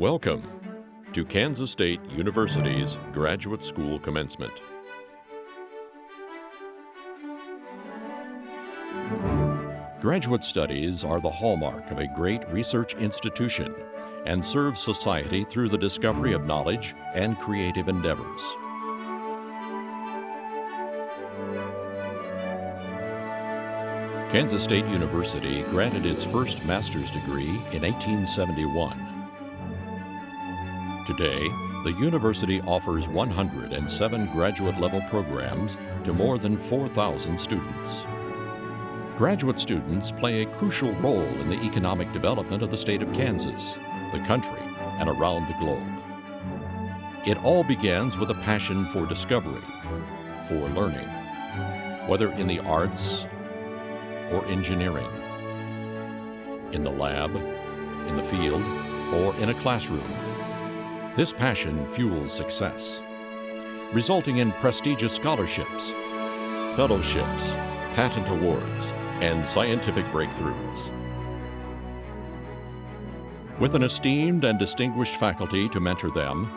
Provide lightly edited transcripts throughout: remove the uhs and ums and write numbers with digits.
Welcome to Kansas State University's Graduate School Commencement. Graduate studies are the hallmark of a great research institution and serve society through the discovery of knowledge and creative endeavors. Kansas State University granted its first master's degree in 1871. Today, the university offers 107 graduate-level programs to more than 4,000 students. Graduate students play a crucial role in the economic development of the state of Kansas, the country, and around the globe. It all begins with a passion for discovery, for learning, whether in the arts or engineering, in the lab, in the field, or in a classroom. This passion fuels success, resulting in prestigious scholarships, fellowships, patent awards, and scientific breakthroughs. With an esteemed and distinguished faculty to mentor them,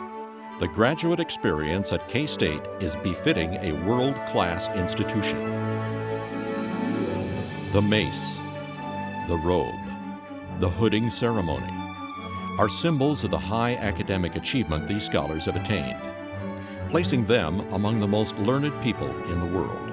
the graduate experience at K-State is befitting a world-class institution. The mace, the robe, the hooding ceremony are symbols of the high academic achievement these scholars have attained, placing them among the most learned people in the world.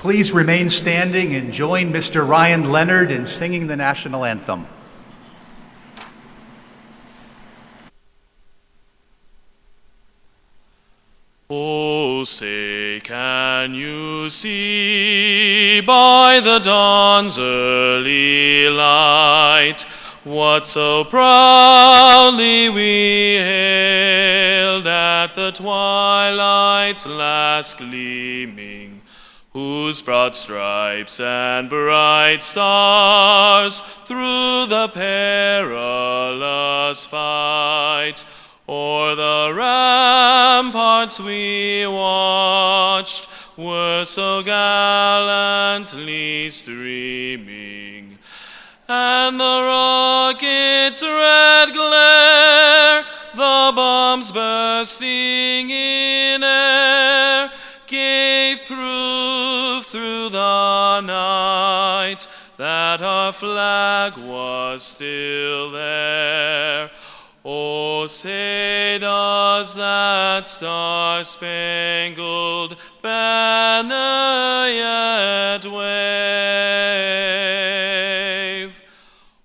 Please remain standing and join Mr. Ryan Leonard in singing the national anthem. Oh, say, can you see by the dawn's early light what so proudly we hailed at the twilight's last gleaming, whose broad stripes and bright stars through the perilous fight o'er the ramparts we watched were so gallantly streaming, and the rocket's red glare, the bombs bursting in air, gave proof through the night that our flag was still there. Oh, say does that star-spangled banner yet wave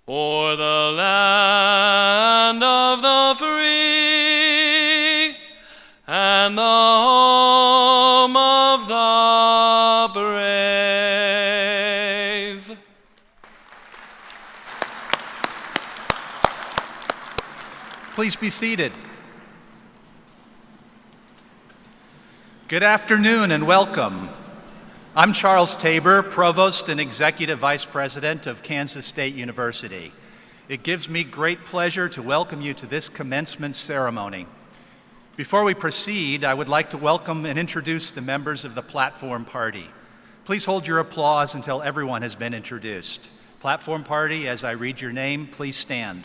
o'er the land of the free and the home of the brave? Please be seated. Good afternoon and welcome. I'm Charles Tabor, Provost and Executive Vice President of Kansas State University. It gives me great pleasure to welcome you to this commencement ceremony. Before we proceed, I would like to welcome and introduce the members of the Platform Party. Please hold your applause until everyone has been introduced. Platform Party, as I read your name, please stand.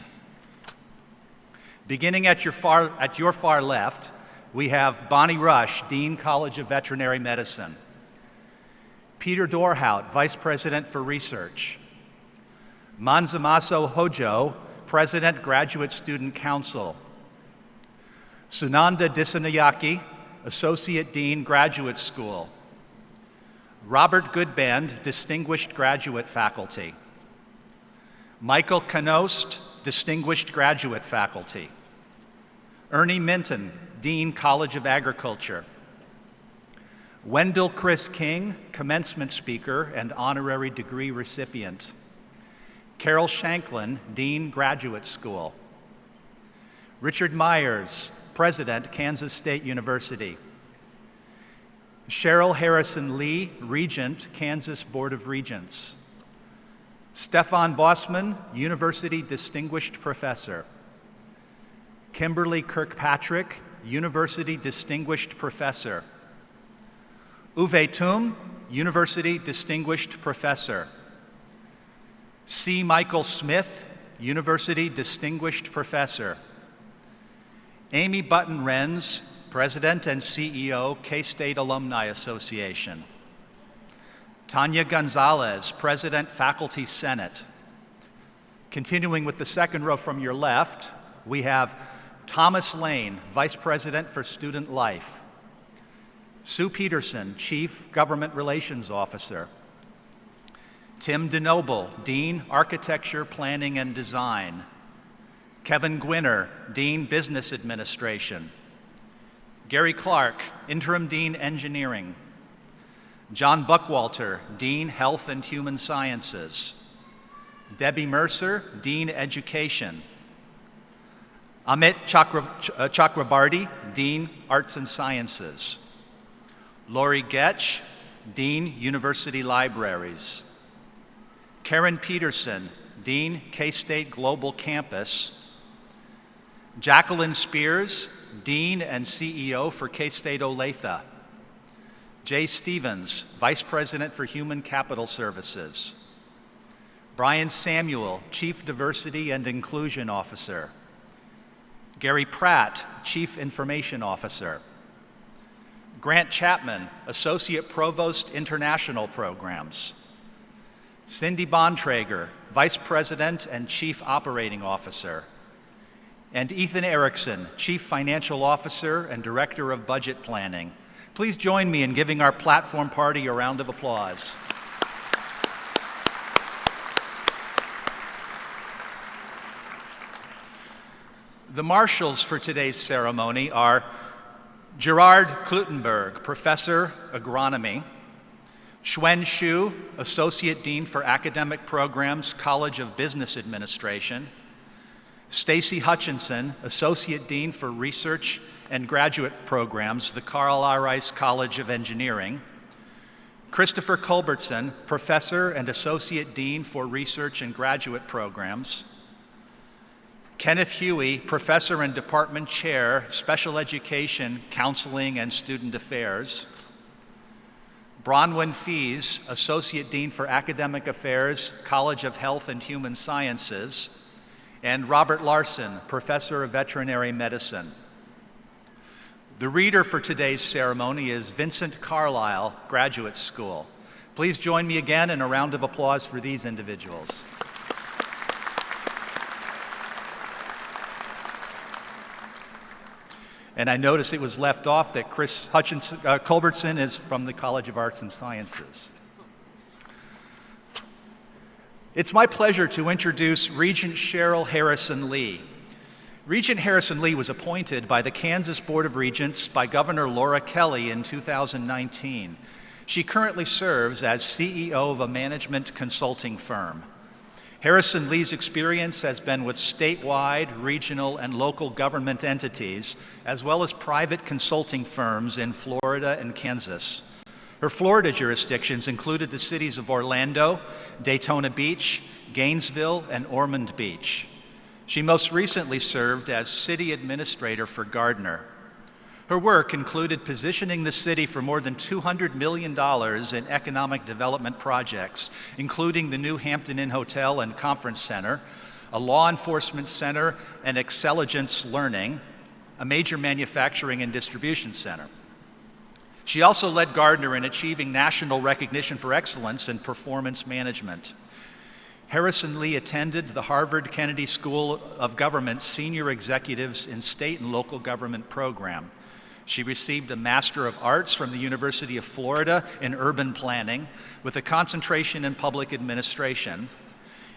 Beginning at your far left, we have Bonnie Rush, Dean, College of Veterinary Medicine. Peter Dorhout, Vice President for Research. Manzamaso Hojo, President, Graduate Student Council. Sunanda Disanayake, Associate Dean, Graduate School. Robert Goodband, Distinguished Graduate Faculty. Michael Knost, Distinguished Graduate Faculty. Ernie Minton, Dean, College of Agriculture. Wendell Chris King, Commencement Speaker and Honorary Degree recipient. Carol Shanklin, Dean, Graduate School. Richard Myers, President, Kansas State University. Cheryl Harrison Lee, Regent, Kansas Board of Regents. Stefan Bossman, University Distinguished Professor. Kimberly Kirkpatrick, University Distinguished Professor. Uwe Tum, University Distinguished Professor. C. Michael Smith, University Distinguished Professor. Amy Button-Renz, President and CEO, K-State Alumni Association. Tanya Gonzalez, President, Faculty Senate. Continuing with the second row from your left, we have Thomas Lane, Vice President for Student Life. Sue Peterson, Chief Government Relations Officer. Tim DeNoble, Dean, Architecture, Planning and Design. Kevin Gwinner, Dean, Business Administration. Gary Clark, Interim Dean, Engineering. John Buckwalter, Dean, Health and Human Sciences. Debbie Mercer, Dean, Education. Amit Chakrabarty, Dean, Arts and Sciences. Lori Getch, Dean, University Libraries. Karen Peterson, Dean, K-State Global Campus. Jacqueline Spears, Dean and CEO for K-State Olathe. Jay Stevens, Vice President for Human Capital Services. Brian Samuel, Chief Diversity and Inclusion Officer. Gary Pratt, Chief Information Officer. Grant Chapman, Associate Provost, International Programs. Cindy Bontrager, Vice President and Chief Operating Officer. And Ethan Erickson, Chief Financial Officer and Director of Budget Planning. Please join me in giving our platform party a round of applause. The marshals for today's ceremony are Gerard Klutenberg, Professor, Agronomy; Xuan Xu, Associate Dean for Academic Programs, College of Business Administration; Stacy Hutchinson, Associate Dean for Research and Graduate Programs, the Carl R. Rice College of Engineering; Christopher Culbertson, Professor and Associate Dean for Research and Graduate Programs; Kenneth Huey, Professor and Department Chair, Special Education, Counseling, and Student Affairs; Bronwyn Fees, Associate Dean for Academic Affairs, College of Health and Human Sciences; and Robert Larson, Professor of Veterinary Medicine. The reader for today's ceremony is Vincent Carlisle, Graduate School. Please join me again in a round of applause for these individuals. And I noticed it was left off that Chris Culbertson is from the College of Arts and Sciences. It's my pleasure to introduce Regent Cheryl Harrison Lee. Regent Harrison Lee was appointed by the Kansas Board of Regents by Governor Laura Kelly in 2019. She currently serves as CEO of a management consulting firm. Harrison Lee's experience has been with statewide, regional, and local government entities, as well as private consulting firms in Florida and Kansas. Her Florida jurisdictions included the cities of Orlando, Daytona Beach, Gainesville, and Ormond Beach. She most recently served as city administrator for Gardner. Her work included positioning the city for more than $200 million in economic development projects, including the new Hampton Inn Hotel and Conference Center, a law enforcement center and Excelligence Learning, a major manufacturing and distribution center. She also led Gardner in achieving national recognition for excellence in performance management. Harrison Lee attended the Harvard Kennedy School of Government's Senior Executives in State and Local Government program. She received a Master of Arts from the University of Florida in Urban Planning with a concentration in Public Administration,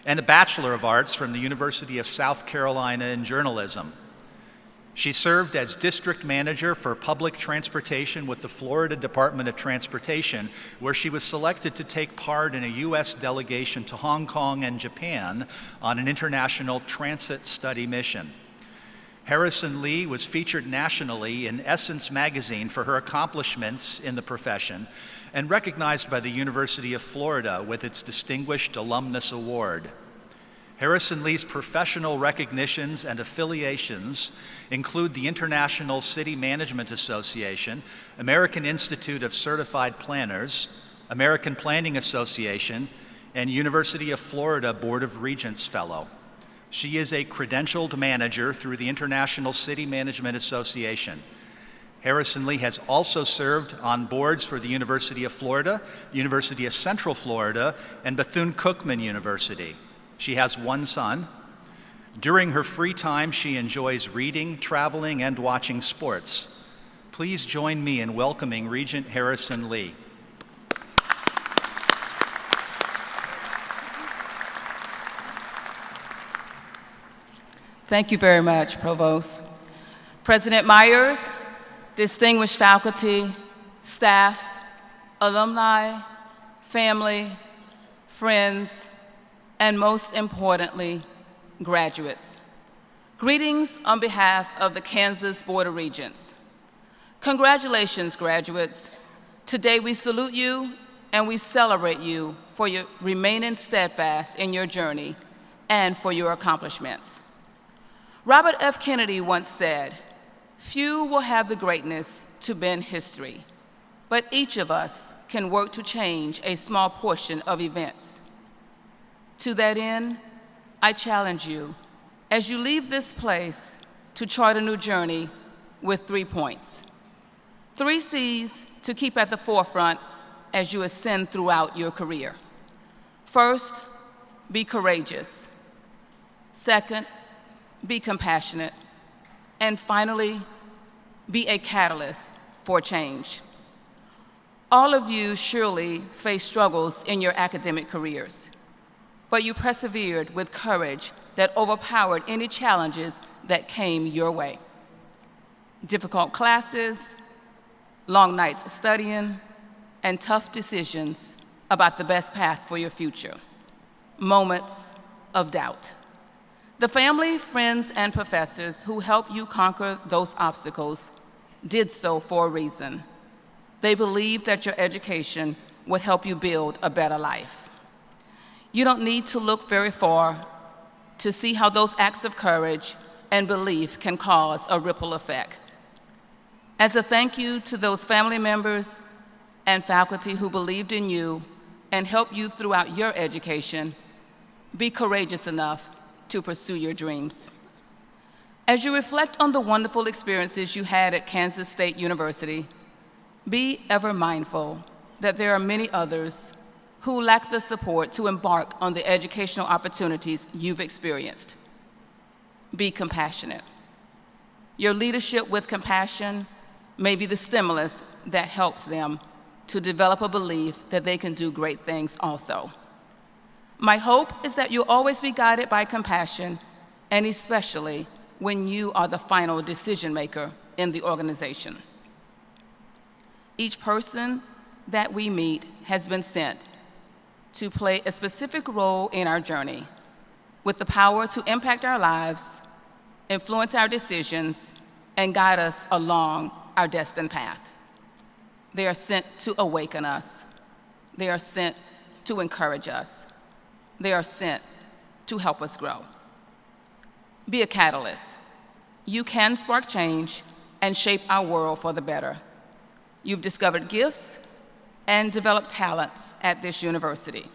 and a Bachelor of Arts from the University of South Carolina in Journalism. She served as District Manager for Public Transportation with the Florida Department of Transportation, where she was selected to take part in a U.S. delegation to Hong Kong and Japan on an international transit study mission. Harrison Lee was featured nationally in Essence magazine for her accomplishments in the profession and recognized by the University of Florida with its Distinguished Alumnus Award. Harrison Lee's professional recognitions and affiliations include the International City Management Association, American Institute of Certified Planners, American Planning Association, and University of Florida Board of Regents Fellow. She is a credentialed manager through the International City Management Association. Harrison Lee has also served on boards for the University of Florida, the University of Central Florida, and Bethune-Cookman University. She has one son. During her free time, she enjoys reading, traveling, and watching sports. Please join me in welcoming Regent Harrison Lee. Thank you very much, Provost. President Myers, distinguished faculty, staff, alumni, family, friends, and most importantly, graduates. Greetings on behalf of the Kansas Board of Regents. Congratulations, graduates. Today we salute you and we celebrate you for your remaining steadfast in your journey and for your accomplishments. Robert F. Kennedy once said, "Few will have the greatness to bend history, but each of us can work to change a small portion of events." To that end, I challenge you, as you leave this place, to chart a new journey with 3 points. 3 C's to keep at the forefront as you ascend throughout your career. First, be courageous. Second, be compassionate. And finally, be a catalyst for change. All of you surely face struggles in your academic careers, but you persevered with courage that overpowered any challenges that came your way. Difficult classes, long nights studying, and tough decisions about the best path for your future. Moments of doubt. The family, friends, and professors who helped you conquer those obstacles did so for a reason. They believed that your education would help you build a better life. You don't need to look very far to see how those acts of courage and belief can cause a ripple effect. As a thank you to those family members and faculty who believed in you and helped you throughout your education, be courageous enough to pursue your dreams. As you reflect on the wonderful experiences you had at Kansas State University, be ever mindful that there are many others who lack the support to embark on the educational opportunities you've experienced. Be compassionate. Your leadership with compassion may be the stimulus that helps them to develop a belief that they can do great things also. My hope is that you'll always be guided by compassion, and especially when you are the final decision maker in the organization. Each person that we meet has been sent to play a specific role in our journey with the power to impact our lives, influence our decisions, and guide us along our destined path. They are sent to awaken us. They are sent to encourage us. They are sent to help us grow. Be a catalyst. You can spark change and shape our world for the better. You've discovered gifts and developed talents at this university.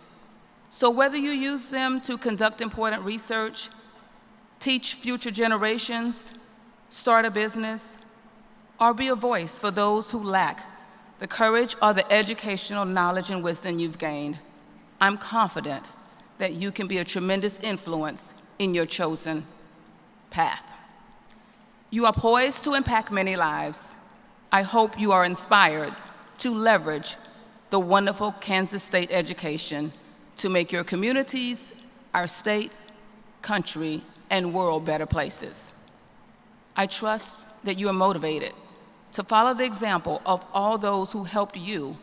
So whether you use them to conduct important research, teach future generations, start a business, or be a voice for those who lack the courage or the educational knowledge and wisdom you've gained, I'm confident that you can be a tremendous influence in your chosen path. You are poised to impact many lives. I hope you are inspired to leverage the wonderful Kansas State education to make your communities, our state, country, and world better places. I trust that you are motivated to follow the example of all those who helped you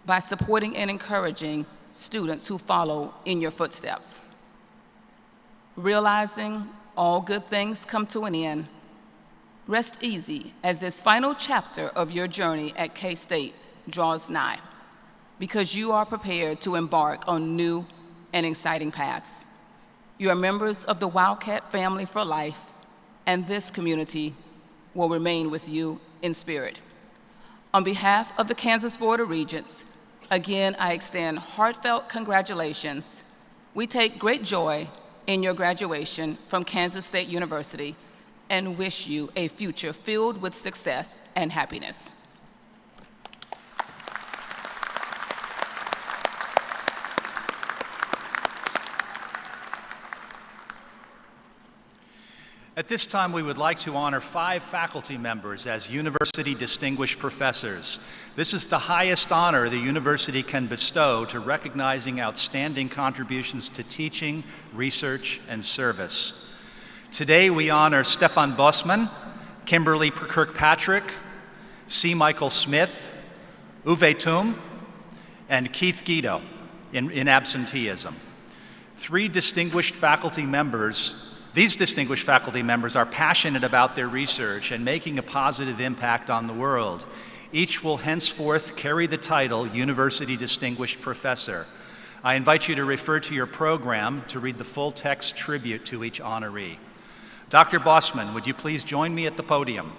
by supporting and encouraging students who follow in your footsteps. Realizing all good things come to an end, rest easy as this final chapter of your journey at K-State draws nigh, because you are prepared to embark on new and exciting paths. You are members of the Wildcat family for life, and this community will remain with you in spirit. On behalf of the Kansas Board of Regents, again, I extend heartfelt congratulations. We take great joy in your graduation from Kansas State University and wish you a future filled with success and happiness. At this time, we would like to honor 5 faculty members as University Distinguished Professors. This is the highest honor the university can bestow to recognizing outstanding contributions to teaching, research, and service. Today, we honor Stefan Bosman, Kimberly Kirkpatrick, C. Michael Smith, Uwe Tum, and Keith Guido in absenteeism. These distinguished faculty members are passionate about their research and making a positive impact on the world. Each will henceforth carry the title University Distinguished Professor. I invite you to refer to your program to read the full text tribute to each honoree. Dr. Bosman, would you please join me at the podium?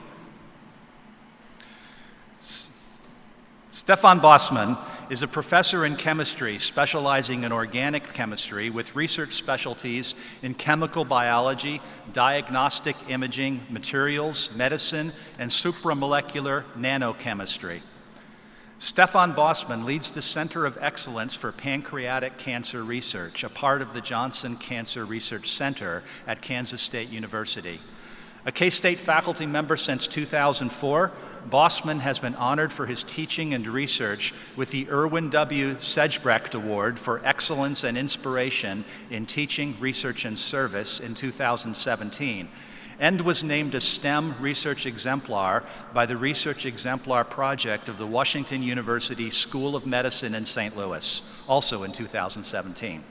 Stefan Bosman is a professor in chemistry specializing in organic chemistry with research specialties in chemical biology, diagnostic imaging, materials, medicine, and supramolecular nanochemistry. Stefan Bosman leads the Center of Excellence for Pancreatic Cancer Research, a part of the Johnson Cancer Research Center at Kansas State University. A K-State faculty member since 2004, Bossman has been honored for his teaching and research with the Erwin W. Sedgebrecht Award for Excellence and Inspiration in Teaching, Research, and Service in 2017, and was named a STEM Research Exemplar by the Research Exemplar Project of the Washington University School of Medicine in St. Louis, also in 2017.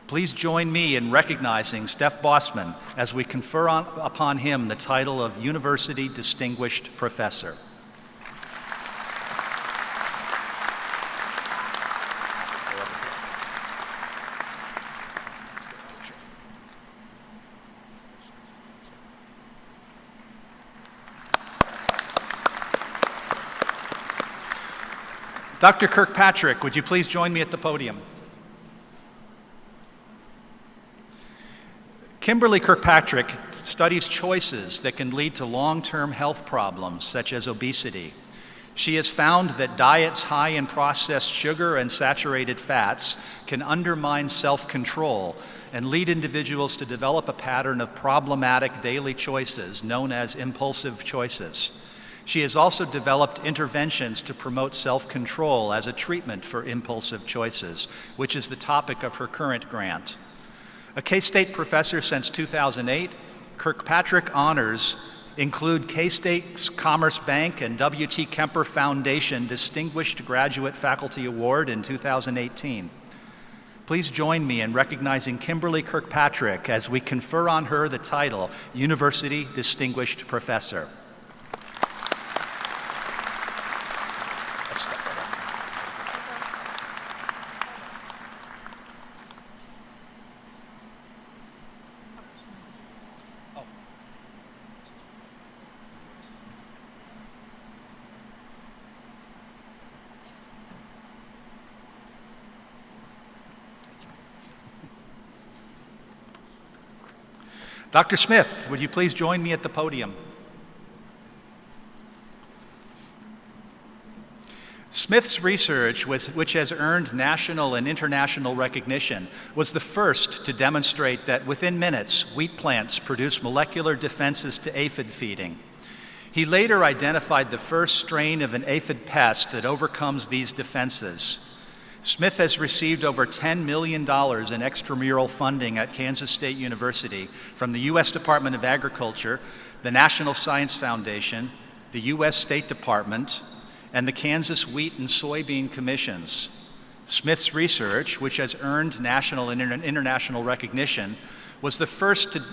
Please join me in recognizing Steph Bossman as we confer upon him the title of University Distinguished Professor. Dr. Kirkpatrick, would you please join me at the podium? Kimberly Kirkpatrick studies choices that can lead to long-term health problems, such as obesity. She has found that diets high in processed sugar and saturated fats can undermine self-control and lead individuals to develop a pattern of problematic daily choices known as impulsive choices. She has also developed interventions to promote self-control as a treatment for impulsive choices, which is the topic of her current grant. A K-State professor since 2008, Kirkpatrick honors include K-State's Commerce Bank and W.T. Kemper Foundation Distinguished Graduate Faculty Award in 2018. Please join me in recognizing Kimberly Kirkpatrick as we confer on her the title University Distinguished Professor. Dr. Smith, would you please join me at the podium? Smith's research, which has earned national and international recognition, was the first to demonstrate that within minutes, wheat plants produce molecular defenses to aphid feeding. He later identified the first strain of an aphid pest that overcomes these defenses. Smith has received over $10 million in extramural funding at Kansas State University from the U.S. Department of Agriculture, the National Science Foundation, the U.S. State Department, and the Kansas Wheat and Soybean Commissions. Smith's research, which has earned national and international recognition, was the first to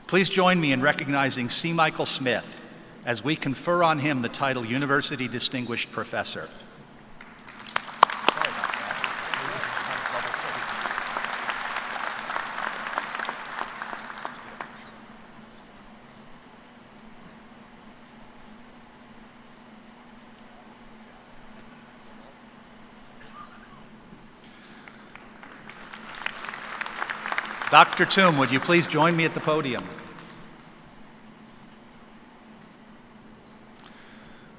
Please join me in recognizing C. Michael Smith as we confer on him the title University Distinguished Professor. Dr. Toom, would you please join me at the podium?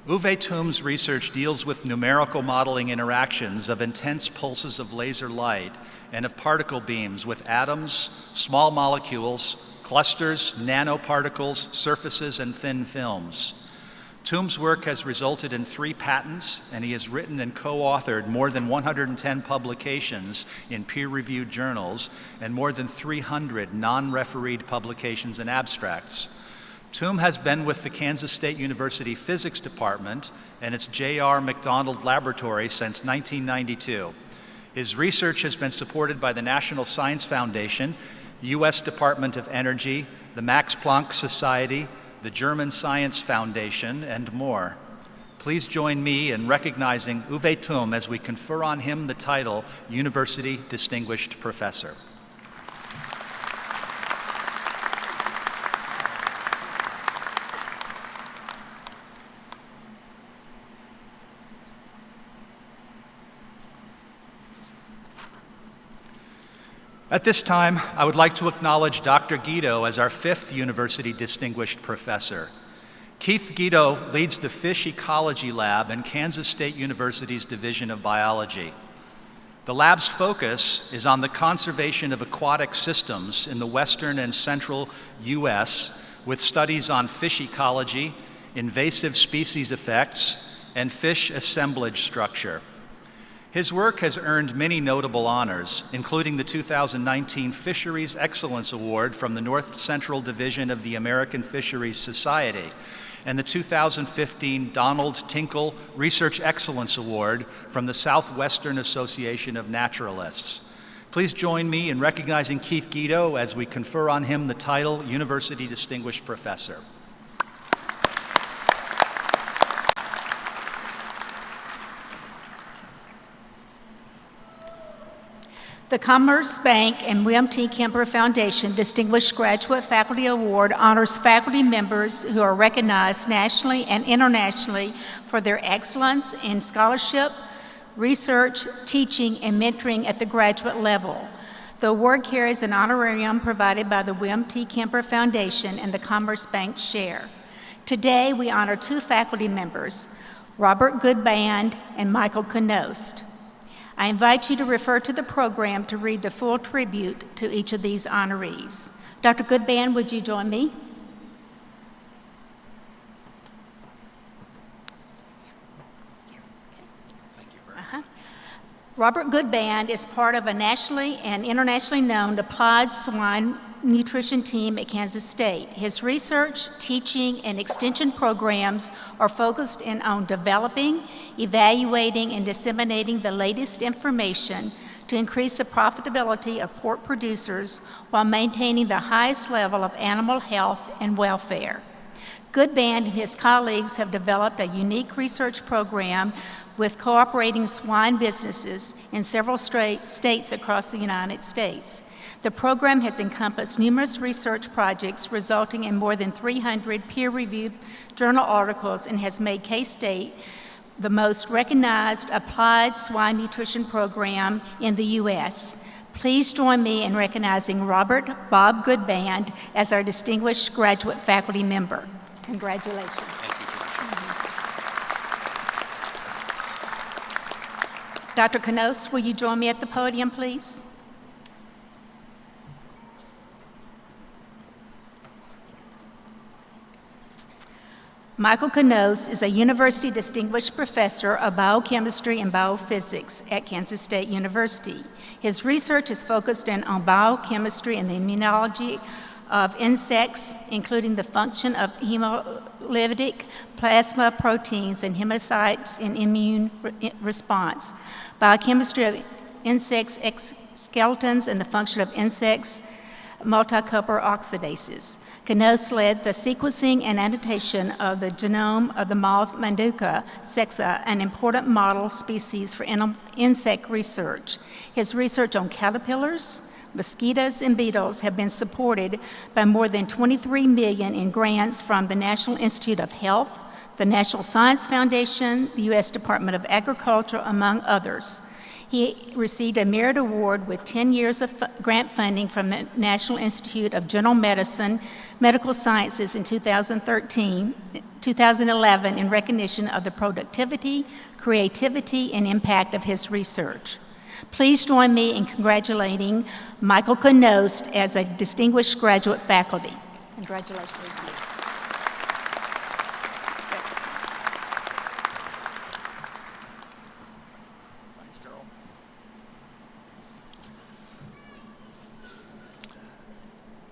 Uwe Toom's research deals with numerical modeling interactions of intense pulses of laser light and of particle beams with atoms, small molecules, clusters, nanoparticles, surfaces, and thin films. Toom's work has resulted in 3 patents, and he has written and co-authored more than 110 publications in peer-reviewed journals and more than 300 non-refereed publications and abstracts. Toom has been with the Kansas State University Physics Department and its J.R. McDonald Laboratory since 1992. His research has been supported by the National Science Foundation, the U.S. Department of Energy, the Max Planck Society, the German Science Foundation, and more. Please join me in recognizing Uwe Toom as we confer on him the title University Distinguished Professor. At this time, I would like to acknowledge Dr. Guido as our 5th University Distinguished Professor. Keith Guido leads the Fish Ecology Lab in Kansas State University's Division of Biology. The lab's focus is on the conservation of aquatic systems in the western and central U.S., with studies on fish ecology, invasive species effects, and fish assemblage structure. His work has earned many notable honors, including the 2019 Fisheries Excellence Award from the North Central Division of the American Fisheries Society, and the 2015 Donald Tinkle Research Excellence Award from the Southwestern Association of Naturalists. Please join me in recognizing Keith Guido as we confer on him the title University Distinguished Professor. The Commerce Bank and William T. Kemper Foundation Distinguished Graduate Faculty Award honors faculty members who are recognized nationally and internationally for their excellence in scholarship, research, teaching, and mentoring at the graduate level. The award carries an honorarium provided by the William T. Kemper Foundation and the Commerce Bank share. Today, we honor two faculty members, Robert Goodband and Michael Knost. I invite you to refer to the program to read the full tribute to each of these honorees. Dr. Goodband, would you join me? Robert Goodband is part of a nationally and internationally known applied swine nutrition team at Kansas State. His research, teaching, and extension programs are focused on developing, evaluating, and disseminating the latest information to increase the profitability of pork producers while maintaining the highest level of animal health and welfare. Goodband and his colleagues have developed a unique research program with cooperating swine businesses in several states across the United States. The program has encompassed numerous research projects resulting in more than 300 peer-reviewed journal articles and has made K-State the most recognized applied swine nutrition program in the U.S. Please join me in recognizing Robert Bob Goodband as our distinguished graduate faculty member. Congratulations. Dr. Knost, will you join me at the podium, please? Michael Knost is a University Distinguished Professor of Biochemistry and Biophysics at Kansas State University. His research is focused on biochemistry and the immunology of insects, including the function of hemolytic plasma proteins and hemocytes in immune response, biochemistry of insects exoskeletons, and the function of insects multi-copper oxidases. Knost led the sequencing and annotation of the genome of the moth Manduca sexa, an important model species for insect research. His research on caterpillars, mosquitoes, and beetles have been supported by more than $23 million in grants from the National Institute of Health, the National Science Foundation, the U.S. Department of Agriculture, among others. He received a Merit Award with 10 years of grant funding from the National Institute of General Medicine, Medical Sciences in 2011 in recognition of the productivity, creativity, and impact of his research. Please join me in congratulating Michael Knost as a distinguished graduate faculty. Congratulations.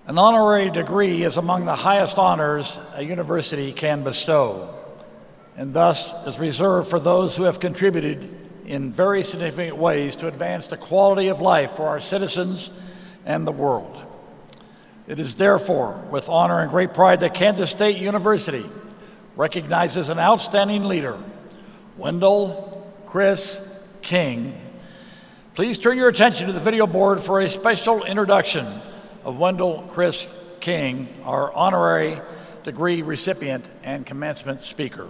An honorary degree is among the highest honors a university can bestow, and thus is reserved for those who have contributed in very significant ways to advance the quality of life for our citizens and the world. It is therefore with honor and great pride that Kansas State University recognizes an outstanding leader, Wendell Chris King. Please turn your attention to the video board for a special introduction of Wendell Chris King, our honorary degree recipient and commencement speaker.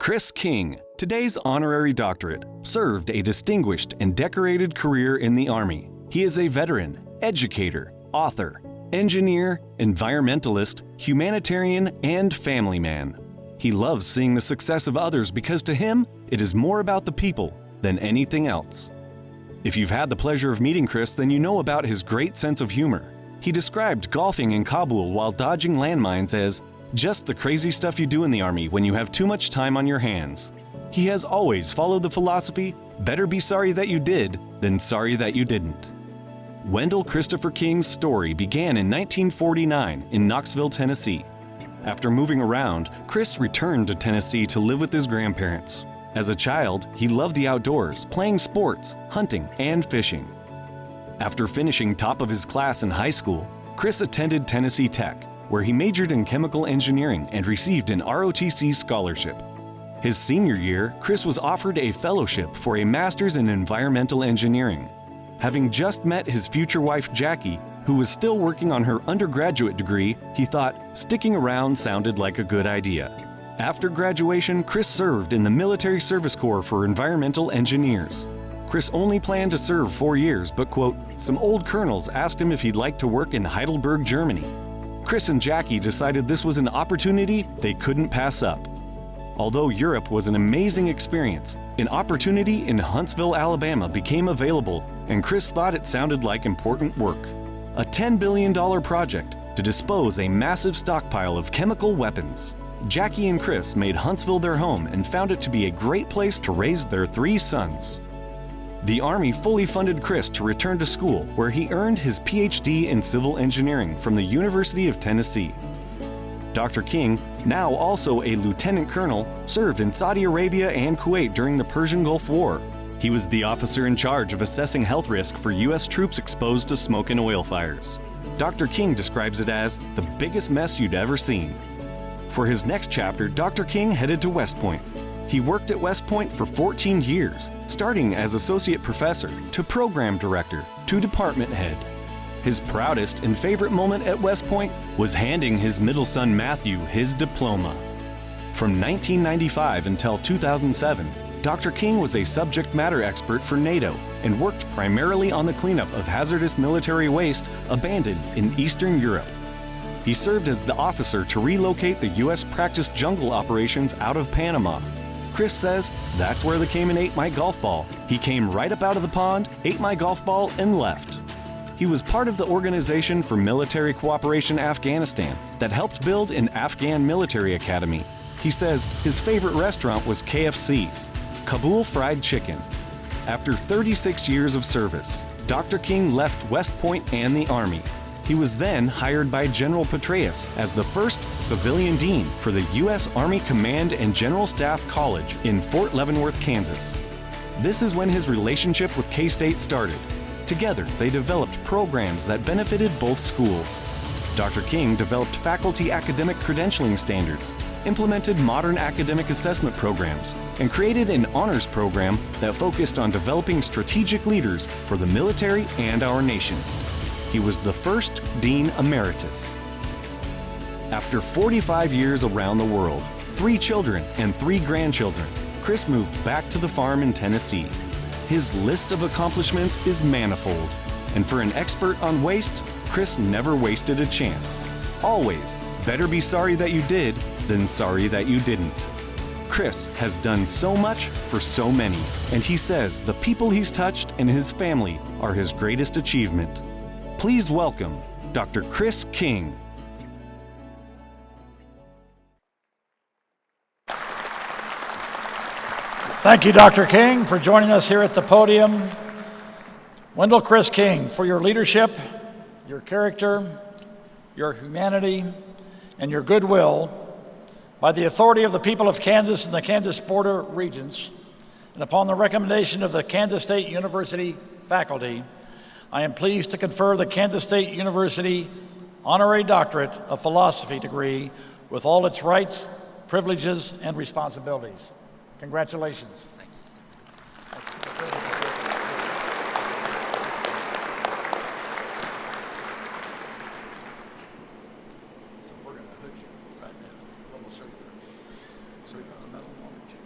Chris King, today's honorary doctorate, served a distinguished and decorated career in the Army. He is a veteran, educator, author, engineer, environmentalist, humanitarian, and family man. He loves seeing the success of others because to him, it is more about the people than anything else. If you've had the pleasure of meeting Chris, then you know about his great sense of humor. He described golfing in Kabul while dodging landmines as just the crazy stuff you do in the Army when you have too much time on your hands. He has always followed the philosophy, better be sorry that you did than sorry that you didn't. Wendell Christopher King's story began in 1949 in Knoxville, Tennessee. After moving around, Chris returned to Tennessee to live with his grandparents. As a child, he loved the outdoors, playing sports, hunting, and fishing. After finishing top of his class in high school, Chris attended Tennessee Tech, where he majored in chemical engineering and received an ROTC scholarship. His senior year, Chris was offered a fellowship for a master's in environmental engineering. Having just met his future wife Jackie, who was still working on her undergraduate degree, he thought sticking around sounded like a good idea. After graduation, Chris served in the Military Service Corps for environmental engineers. Chris only planned to serve 4 years, but quote, some old colonels asked him if he'd like to work in Heidelberg, Germany. Chris and Jackie decided this was an opportunity they couldn't pass up. Although Europe was an amazing experience, an opportunity in Huntsville, Alabama became available, and Chris thought it sounded like important work. A $10 billion project to dispose a massive stockpile of chemical weapons. Jackie and Chris made Huntsville their home and found it to be a great place to raise their 3 sons. The Army fully funded Chris to return to school, where he earned his PhD in civil engineering from the University of Tennessee. Dr. King, now also a lieutenant colonel, served in Saudi Arabia and Kuwait during the Persian Gulf War. He was the officer in charge of assessing health risk for U.S. troops exposed to smoke and oil fires. Dr. King describes it as the biggest mess you'd ever seen. For his next chapter, Dr. King headed to West Point. He worked at West Point for 14 years, starting as associate professor to program director to department head. His proudest and favorite moment at West Point was handing his middle son Matthew his diploma. From 1995 until 2007, Dr. King was a subject matter expert for NATO and worked primarily on the cleanup of hazardous military waste abandoned in Eastern Europe. He served as the officer to relocate the U.S. practice jungle operations out of Panama. Chris says that's where the Cayman ate my golf ball. He came right up out of the pond, ate my golf ball, and left. He was part of the Organization for Military Cooperation Afghanistan that helped build an Afghan military academy. He says his favorite restaurant was KFC, Kabul Fried Chicken. After 36 years of service, Dr. King left West Point and the Army. He was then hired by General Petraeus as the first civilian dean for the U.S. Army Command and General Staff College in Fort Leavenworth, Kansas. This is when his relationship with K-State started. Together, they developed programs that benefited both schools. Dr. King developed faculty academic credentialing standards, implemented modern academic assessment programs, and created an honors program that focused on developing strategic leaders for the military and our nation. He was the first Dean Emeritus. After 45 years around the world, 3 children and 3 grandchildren, Chris moved back to the farm in Tennessee. His list of accomplishments is manifold, and for an expert on waste, Chris never wasted a chance. Always, better be sorry that you did than sorry that you didn't. Chris has done so much for so many, and he says the people he's touched and his family are his greatest achievement. Please welcome Dr. Chris King. Thank you, Dr. King, for joining us here at the podium. Wendell Chris King, for your leadership, your character, your humanity, and your goodwill, by the authority of the people of Kansas and the Kansas Border Regents, and upon the recommendation of the Kansas State University faculty, I am pleased to confer the Kansas State University Honorary Doctorate of Philosophy degree with all its rights, privileges, and responsibilities. Congratulations. Thank you, sir. So we're going to hook you right now. We'll show you another one or two.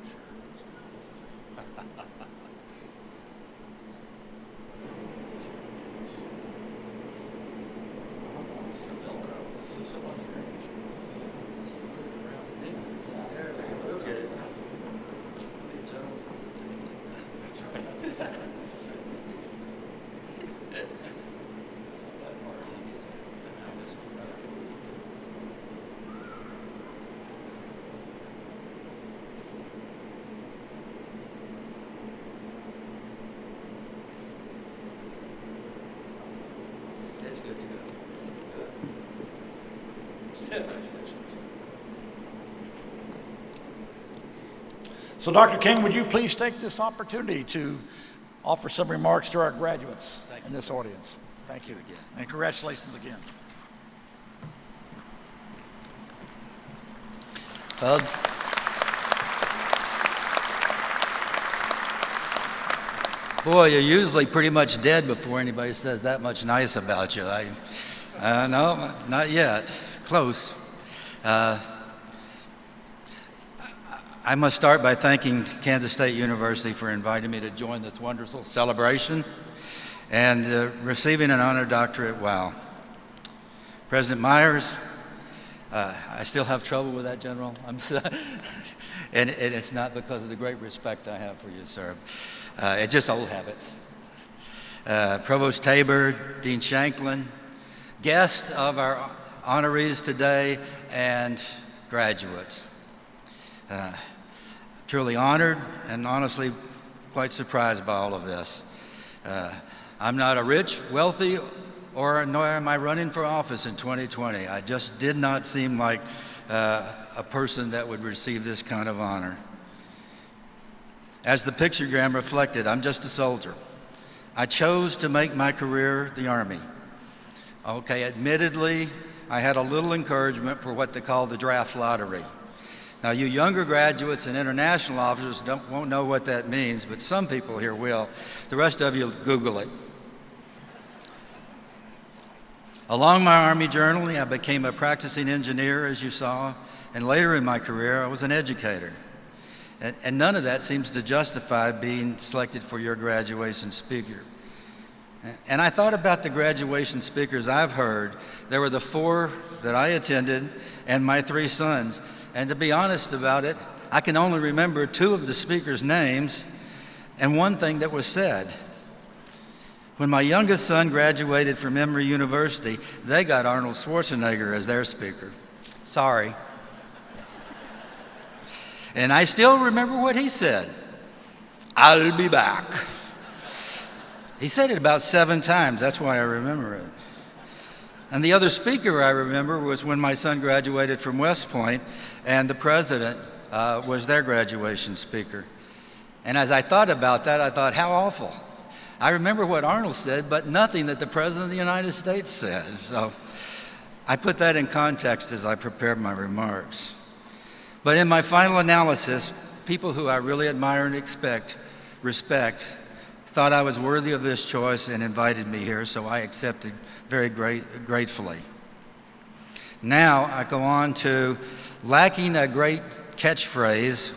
So Dr. King, would you please take this opportunity to offer some remarks to our graduates in this audience? Thank you again. And congratulations again. Well, boy, you're usually pretty much dead before anybody says that much nice about you. No, not yet. Close. I must start by thanking Kansas State University for inviting me to join this wonderful celebration and receiving an honorary doctorate. Wow. President Myers, I still have trouble with that, General. And it's not because of the great respect I have for you, sir. It's just old habits. Provost Tabor, Dean Shanklin, guests of our honorees today, and graduates. Truly honored and honestly quite surprised by all of this. I'm not a rich, wealthy, nor am I running for office in 2020. I just did not seem like a person that would receive this kind of honor. As the pictogram reflected, I'm just a soldier. I chose to make my career the Army. Okay, admittedly, I had a little encouragement for what they call the draft lottery. Now, you younger graduates and international officers won't know what that means, but some people here will. The rest of you, Google it. Along my Army journey, I became a practicing engineer, as you saw, and later in my career, I was an educator. And none of that seems to justify being selected for your graduation speaker. And I thought about the graduation speakers I've heard. There were the 4 that I attended and my 3 sons. And to be honest about it, I can only remember 2 of the speakers' names and one thing that was said. When my youngest son graduated from Emory University, they got Arnold Schwarzenegger as their speaker. Sorry. And I still remember what he said. I'll be back. He said it about 7 times. That's why I remember it. And the other speaker I remember was when my son graduated from West Point, and the president was their graduation speaker. And as I thought about that, I thought, how awful. I remember what Arnold said, but nothing that the President of the United States said. So I put that in context as I prepared my remarks. But in my final analysis, people who I really admire and respect, thought I was worthy of this choice and invited me here, so I accepted very gratefully. Now I go on to lacking a great catchphrase.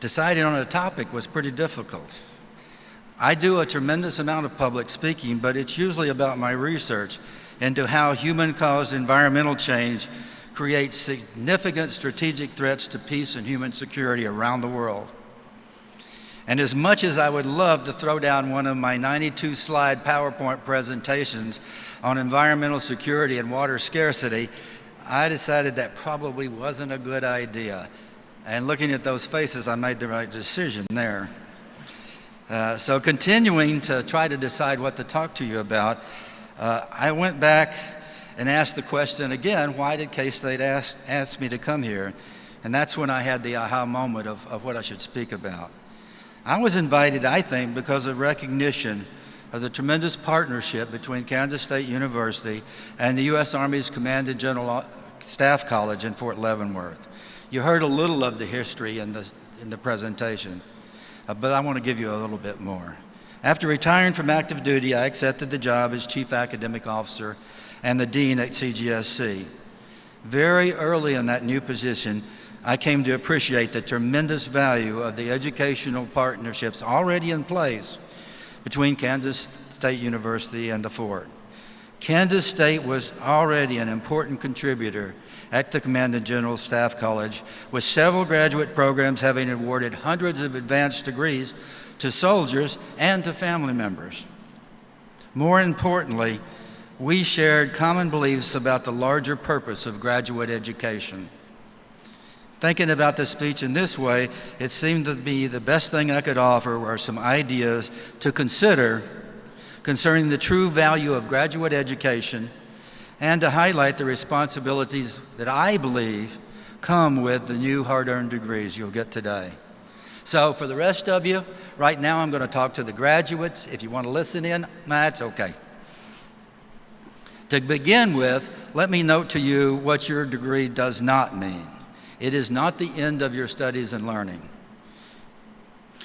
Deciding on a topic was pretty difficult. I do a tremendous amount of public speaking, but it's usually about my research into how human-caused environmental change creates significant strategic threats to peace and human security around the world. And as much as I would love to throw down one of my 92-slide PowerPoint presentations on environmental security and water scarcity, I decided that probably wasn't a good idea. And looking at those faces, I made the right decision there. So continuing to try to decide what to talk to you about, I went back and asked the question again, why did K-State ask me to come here? And that's when I had the aha moment of what I should speak about. I was invited, I think, because of recognition of the tremendous partnership between Kansas State University and the U.S. Army's Command and General Staff College in Fort Leavenworth. You heard a little of the history in the presentation, but I want to give you a little bit more. After retiring from active duty, I accepted the job as Chief Academic Officer and the Dean at CGSC. Very early in that new position, I came to appreciate the tremendous value of the educational partnerships already in place between Kansas State University and the Fort. Kansas State was already an important contributor at the Commanding General Staff College, with several graduate programs having awarded hundreds of advanced degrees to soldiers and to family members. More importantly, we shared common beliefs about the larger purpose of graduate education. Thinking about the speech in this way, it seemed to be the best thing I could offer were some ideas to consider concerning the true value of graduate education and to highlight the responsibilities that I believe come with the new hard-earned degrees you'll get today. So for the rest of you, right now I'm going to talk to the graduates. If you want to listen in, that's okay. To begin with, let me note to you what your degree does not mean. It is not the end of your studies and learning.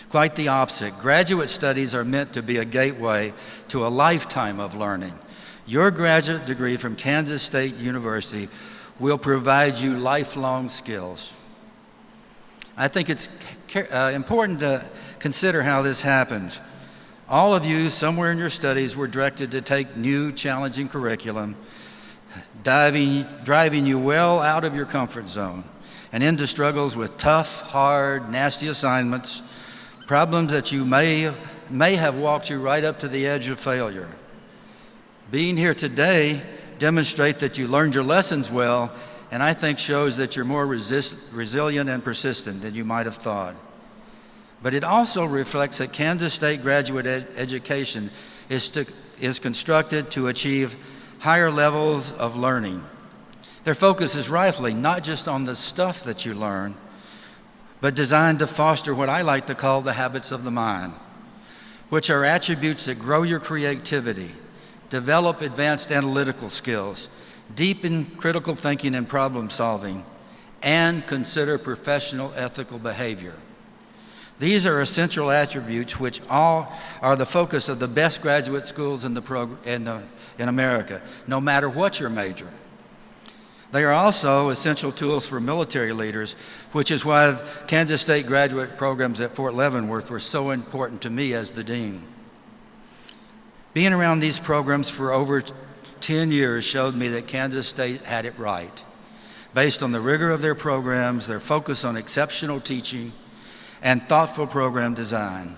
Quite the opposite. Graduate studies are meant to be a gateway to a lifetime of learning. Your graduate degree from Kansas State University will provide you lifelong skills. I think it's important to consider how this happened. All of you, somewhere in your studies, were directed to take new, challenging curriculum, driving you well out of your comfort zone and into struggles with tough, hard, nasty assignments, problems that you may have walked you right up to the edge of failure. Being here today demonstrates that you learned your lessons well, and I think shows that you're more resilient and persistent than you might have thought. But it also reflects that Kansas State graduate education is constructed to achieve higher levels of learning. Their focus is rightfully not just on the stuff that you learn, but designed to foster what I like to call the habits of the mind, which are attributes that grow your creativity, develop advanced analytical skills, deepen critical thinking and problem solving, and consider professional ethical behavior. These are essential attributes which all are the focus of the best graduate schools in America, no matter what your major. They are also essential tools for military leaders, which is why Kansas State graduate programs at Fort Leavenworth were so important to me as the dean. Being around these programs for over 10 years showed me that Kansas State had it right, based on the rigor of their programs, their focus on exceptional teaching, and thoughtful program design.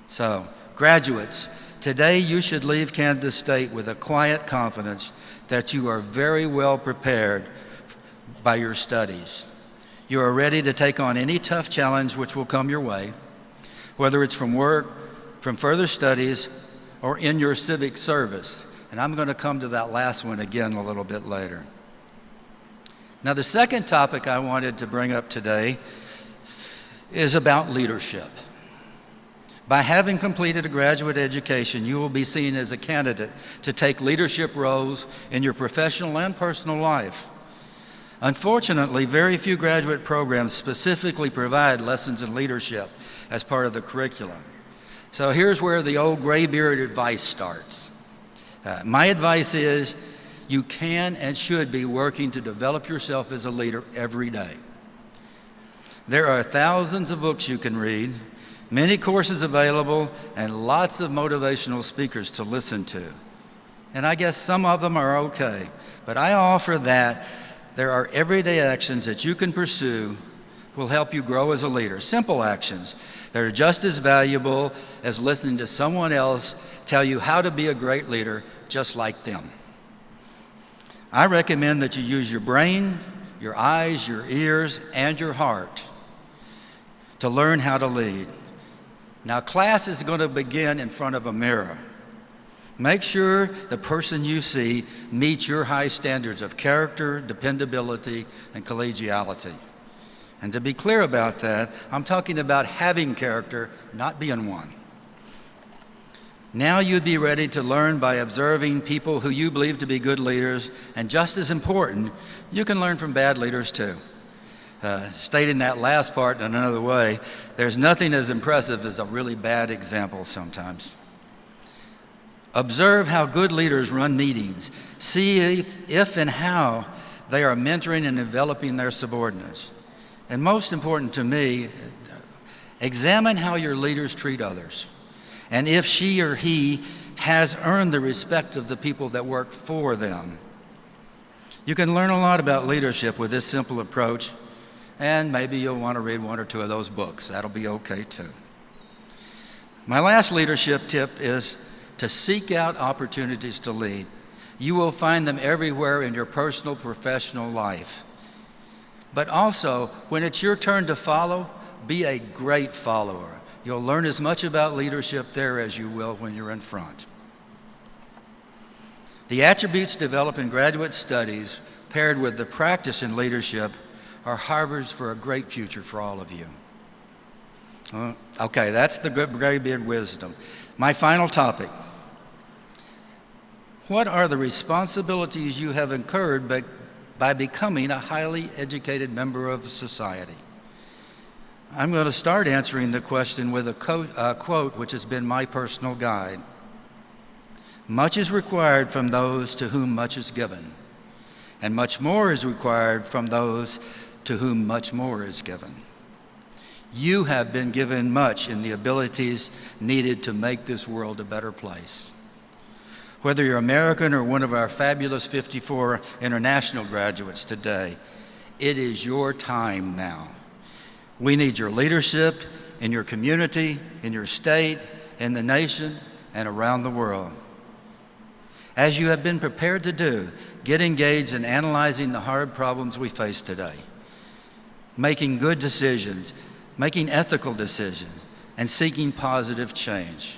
So, graduates, today you should leave Kansas State with a quiet confidence that you are very well prepared by your studies. You are ready to take on any tough challenge which will come your way, whether it's from work, from further studies, or in your civic service. And I'm going to come to that last one again a little bit later. Now, the second topic I wanted to bring up today is about leadership. By having completed a graduate education, you will be seen as a candidate to take leadership roles in your professional and personal life. Unfortunately, very few graduate programs specifically provide lessons in leadership as part of the curriculum. So here's where the old gray-beard advice starts. My advice is you can and should be working to develop yourself as a leader every day. There are thousands of books you can read, many courses available, and lots of motivational speakers to listen to. And I guess some of them are okay, but I offer that there are everyday actions that you can pursue will help you grow as a leader. Simple actions that are just as valuable as listening to someone else tell you how to be a great leader just like them. I recommend that you use your brain, your eyes, your ears, and your heart to learn how to lead. Now, class is going to begin in front of a mirror. Make sure the person you see meets your high standards of character, dependability, and collegiality. And to be clear about that, I'm talking about having character, not being one. Now you'd be ready to learn by observing people who you believe to be good leaders, and just as important, you can learn from bad leaders too. Stating that last part in another way, there's nothing as impressive as a really bad example sometimes. Observe how good leaders run meetings. See if and how they are mentoring and developing their subordinates. And most important to me, examine how your leaders treat others, and if she or he has earned the respect of the people that work for them. You can learn a lot about leadership with this simple approach, and maybe you'll want to read one or two of those books. That'll be okay too. My last leadership tip is to seek out opportunities to lead. You will find them everywhere in your personal, professional life. But also, when it's your turn to follow, be a great follower. You'll learn as much about leadership there as you will when you're in front. The attributes developed in graduate studies, paired with the practice in leadership, are harbors for a great future for all of you. Okay, that's the great big wisdom. My final topic. What are the responsibilities you have incurred by becoming a highly educated member of society? I'm going to start answering the question with a quote which has been my personal guide. Much is required from those to whom much is given, and much more is required from those to whom much more is given. You have been given much in the abilities needed to make this world a better place. Whether you're American or one of our fabulous 54 international graduates today, it is your time now. We need your leadership in your community, in your state, in the nation, and around the world. As you have been prepared to do, get engaged in analyzing the hard problems we face today, making good decisions, making ethical decisions, and seeking positive change.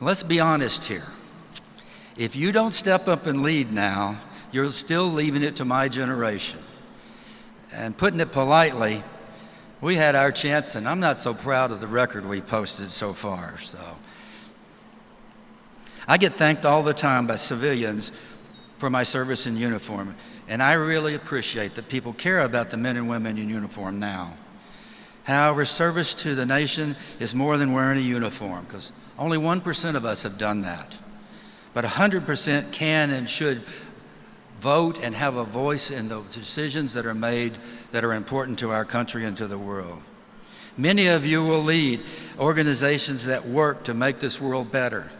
Let's be honest here. If you don't step up and lead now, you're still leaving it to my generation. And putting it politely, we had our chance, and I'm not so proud of the record we posted so far. So I get thanked all the time by civilians for my service in uniform, and I really appreciate that people care about the men and women in uniform now. However, service to the nation is more than wearing a uniform, because only 1% of us have done that. But 100% can and should vote and have a voice in the decisions that are made that are important to our country and to the world. Many of you will lead organizations that work to make this world better.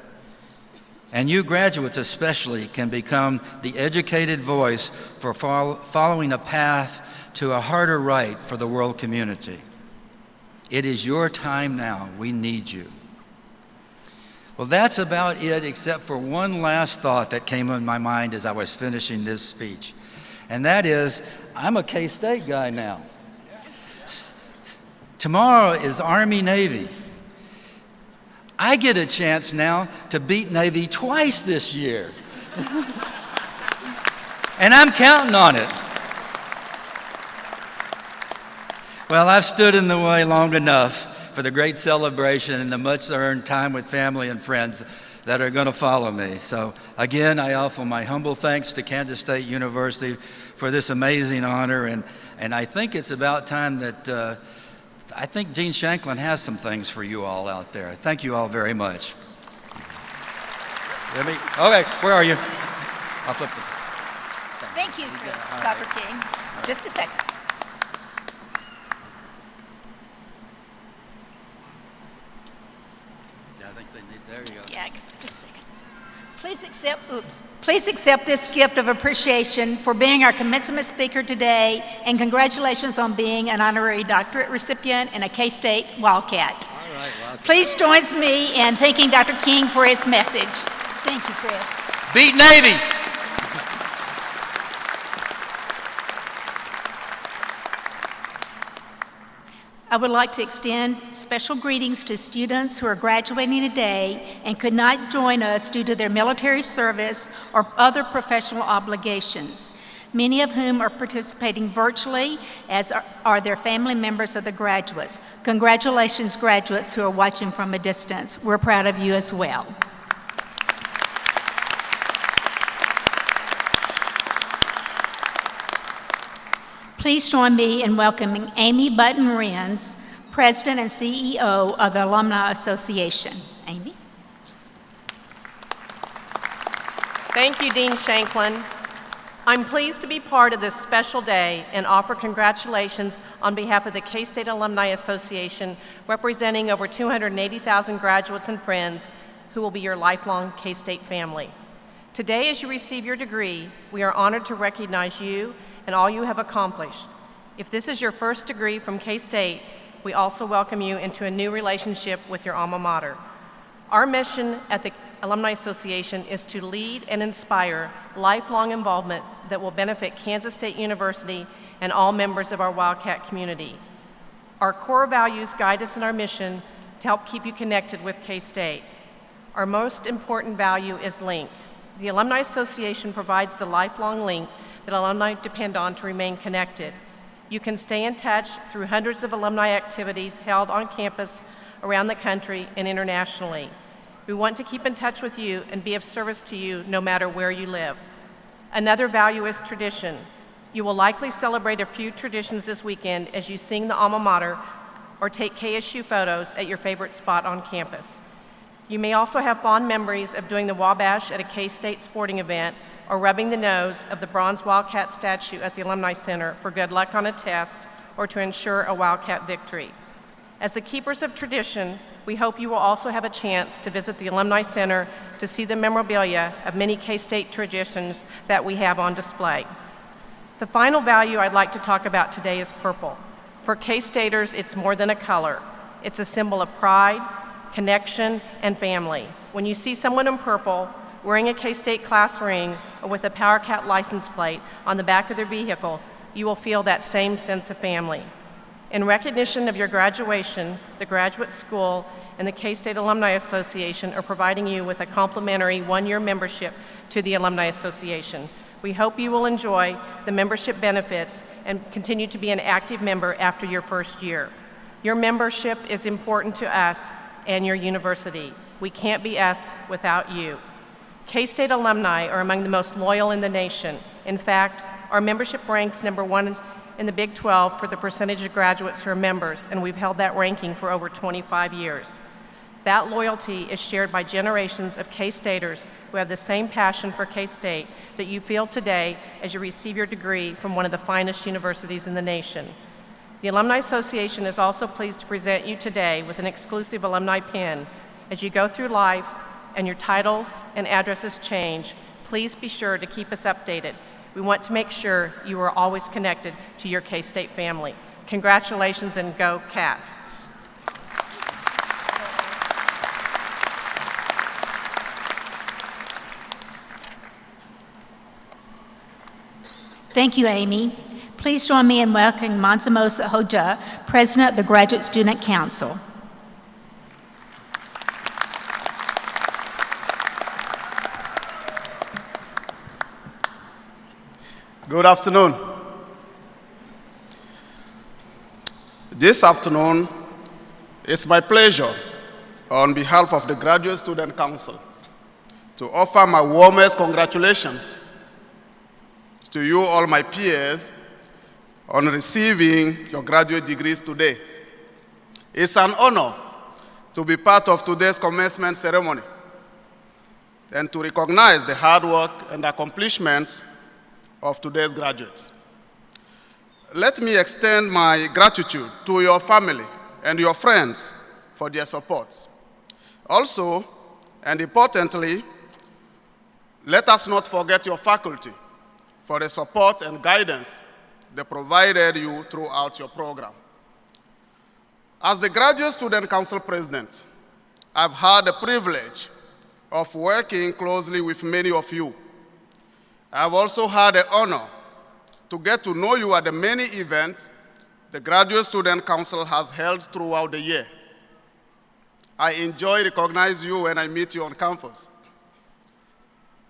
And you graduates especially can become the educated voice for following a path to a harder right for the world community. It is your time now. We need you. Well, that's about it, except for one last thought that came in my mind as I was finishing this speech. And that is, I'm a K-State guy now. Tomorrow is Army-Navy. I get a chance now to beat Navy twice this year. And I'm counting on it. Well, I've stood in the way long enough for the great celebration and the much-earned time with family and friends that are going to follow me. So again, I offer my humble thanks to Kansas State University for this amazing honor, and I think it's about time that I think Dean Shanklin has some things for you all out there. Thank you all very much. Okay, where are you? I'll flip the... Thank you, Chris. Dr. King. Just a second. There you go. Yeah, just a second. Please accept this gift of appreciation for being our commencement speaker today, and congratulations on being an honorary doctorate recipient and a K-State Wildcat. All right, Wildcat. Please join me in thanking Dr. King for his message. Thank you, Chris. Beat Navy! I would like to extend special greetings to students who are graduating today and could not join us due to their military service or other professional obligations, many of whom are participating virtually, as are their family members of the graduates. Congratulations, graduates who are watching from a distance. We're proud of you as well. Please join me in welcoming Amy Button-Renz, President and CEO of the Alumni Association. Amy? Thank you, Dean Shanklin. I'm pleased to be part of this special day and offer congratulations on behalf of the K-State Alumni Association, representing over 280,000 graduates and friends who will be your lifelong K-State family. Today, as you receive your degree, we are honored to recognize you and all you have accomplished. If this is your first degree from K-State, we also welcome you into a new relationship with your alma mater. Our mission at the Alumni Association is to lead and inspire lifelong involvement that will benefit Kansas State University and all members of our Wildcat community. Our core values guide us in our mission to help keep you connected with K-State. Our most important value is link. The Alumni Association provides the lifelong link that alumni depend on to remain connected. You can stay in touch through hundreds of alumni activities held on campus, around the country, and internationally. We want to keep in touch with you and be of service to you no matter where you live. Another value is tradition. You will likely celebrate a few traditions this weekend as you sing the alma mater or take KSU photos at your favorite spot on campus. You may also have fond memories of doing the Wabash at a K-State sporting event or rubbing the nose of the bronze Wildcat statue at the Alumni Center for good luck on a test or to ensure a Wildcat victory. As the keepers of tradition, we hope you will also have a chance to visit the Alumni Center to see the memorabilia of many K-State traditions that we have on display. The final value I'd like to talk about today is purple. For K-Staters, it's more than a color. It's a symbol of pride, connection, and family. When you see someone in purple, wearing a K-State class ring or with a PowerCat license plate on the back of their vehicle, you will feel that same sense of family. In recognition of your graduation, the Graduate School and the K-State Alumni Association are providing you with a complimentary one-year membership to the Alumni Association. We hope you will enjoy the membership benefits and continue to be an active member after your first year. Your membership is important to us and your university. We can't be us without you. K-State alumni are among the most loyal in the nation. In fact, our membership ranks #1 in the Big 12 for the percentage of graduates who are members, and we've held that ranking for over 25 years. That loyalty is shared by generations of K-Staters who have the same passion for K-State that you feel today as you receive your degree from one of the finest universities in the nation. The Alumni Association is also pleased to present you today with an exclusive alumni pin. As you go through life and your titles and addresses change, please be sure to keep us updated. We want to make sure you are always connected to your K-State family. Congratulations and go Cats. Thank you, Amy. Please join me in welcoming Mansamosa Hoja, President of the Graduate Student Council. Good afternoon. This afternoon, it's my pleasure, on behalf of the Graduate Student Council, to offer my warmest congratulations to you, all my peers, on receiving your graduate degrees today. It's an honor to be part of today's commencement ceremony and to recognize the hard work and accomplishments of today's graduates. Let me extend my gratitude to your family and your friends for their support. Also, and importantly, let us not forget your faculty for the support and guidance they provided you throughout your program. As the Graduate Student Council President, I've had the privilege of working closely with many of you. I've also had the honor to get to know you at the many events the Graduate Student Council has held throughout the year. I enjoy recognizing you when I meet you on campus.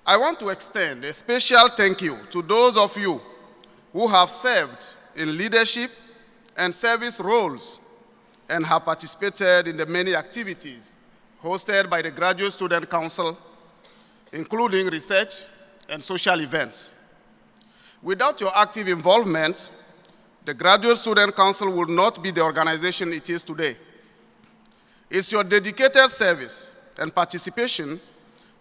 I want to extend a special thank you to those of you who have served in leadership and service roles and have participated in the many activities hosted by the Graduate Student Council, including research and social events. Without your active involvement, the Graduate Student Council would not be the organization it is today. It's your dedicated service and participation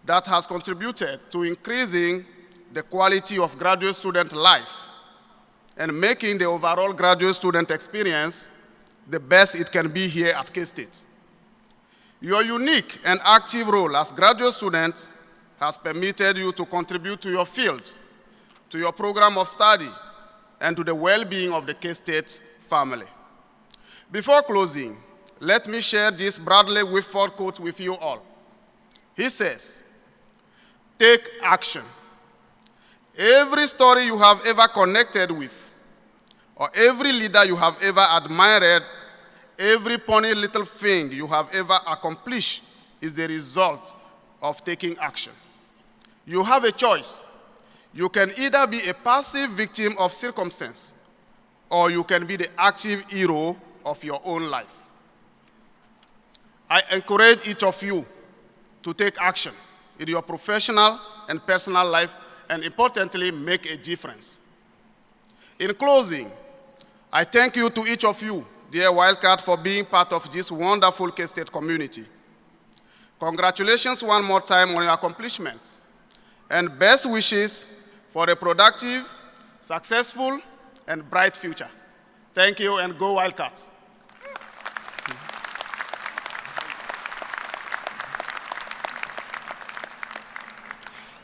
that has contributed to increasing the quality of graduate student life and making the overall graduate student experience the best it can be here at K-State. Your unique and active role as graduate students has permitted you to contribute to your field, to your program of study, and to the well-being of the K-State family. Before closing, let me share this Bradley Whitford quote with you all. He says, "Take action. Every story you have ever connected with, or every leader you have ever admired, every funny little thing you have ever accomplished is the result of taking action. You have a choice. You can either be a passive victim of circumstance, or you can be the active hero of your own life." I encourage each of you to take action in your professional and personal life, and importantly, make a difference. In closing, I thank you to each of you, dear Wildcat, for being part of this wonderful K-State community. Congratulations one more time on your accomplishments, and best wishes for a productive, successful, and bright future. Thank you, and go Wildcats.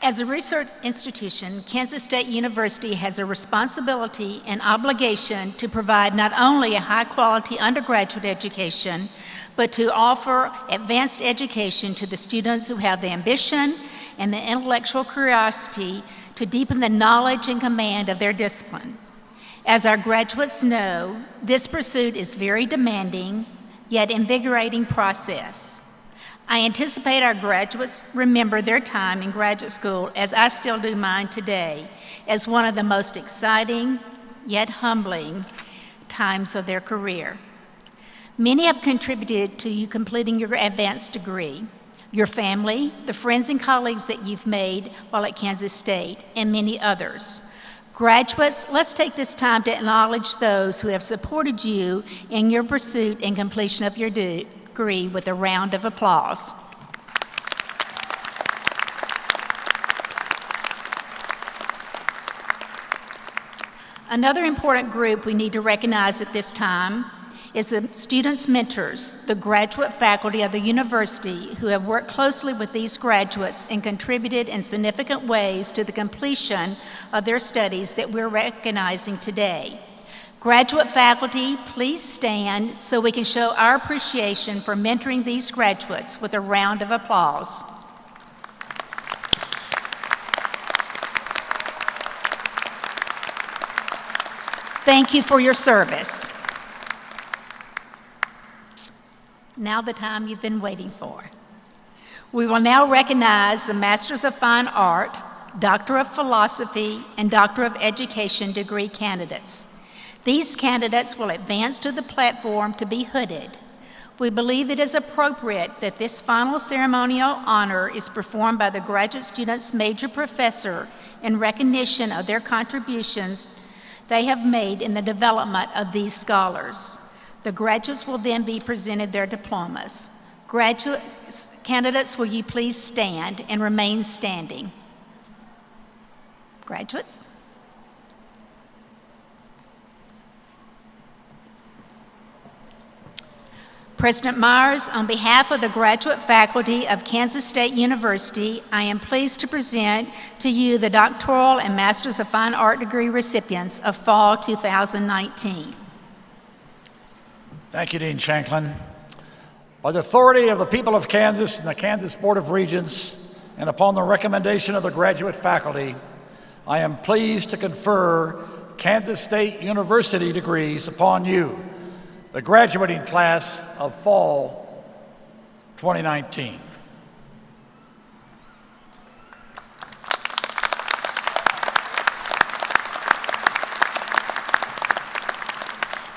As a research institution, Kansas State University has a responsibility and obligation to provide not only a high-quality undergraduate education, but to offer advanced education to the students who have the ambition and the intellectual curiosity to deepen the knowledge and command of their discipline. As our graduates know, this pursuit is very demanding, yet invigorating process. I anticipate our graduates remember their time in graduate school, as I still do mine today, as one of the most exciting, yet humbling, times of their career. Many have contributed to you completing your advanced degree, your family, the friends and colleagues that you've made while at Kansas State, and many others. Graduates, let's take this time to acknowledge those who have supported you in your pursuit and completion of your degree with a round of applause. Another important group we need to recognize at this time is the students' mentors, the graduate faculty of the university who have worked closely with these graduates and contributed in significant ways to the completion of their studies that we're recognizing today. Graduate faculty, please stand so we can show our appreciation for mentoring these graduates with a round of applause. Thank you for your service. Now the time you've been waiting for. We will now recognize the Masters of Fine Art, Doctor of Philosophy, and Doctor of Education degree candidates. These candidates will advance to the platform to be hooded. We believe it is appropriate that this final ceremonial honor is performed by the graduate student's major professor in recognition of their contributions they have made in the development of these scholars. The graduates will then be presented their diplomas. Candidates, will you please stand and remain standing? Graduates? President Myers, on behalf of the graduate faculty of Kansas State University, I am pleased to present to you the Doctoral and Masters of Fine Art degree recipients of fall 2019. Thank you, Dean Shanklin. By the authority of the people of Kansas and the Kansas Board of Regents, and upon the recommendation of the graduate faculty, I am pleased to confer Kansas State University degrees upon you, the graduating class of fall 2019.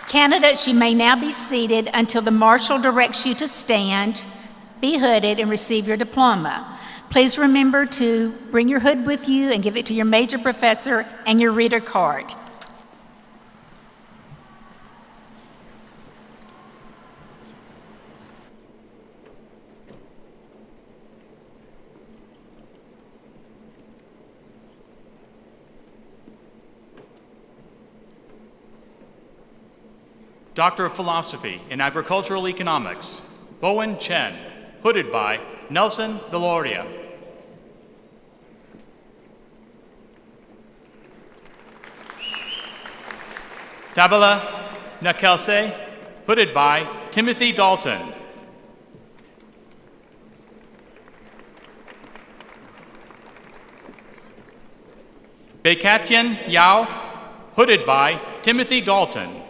Candidates, you may now be seated until the marshal directs you to stand, be hooded, and receive your diploma. Please remember to bring your hood with you and give it to your major professor and your reader card. Doctor of Philosophy in Agricultural Economics, Bowen Chen. hooded by Nelson Deloria. Tabala Nakelse, hooded by Timothy Dalton. Bekatian Yao, hooded by Timothy Dalton.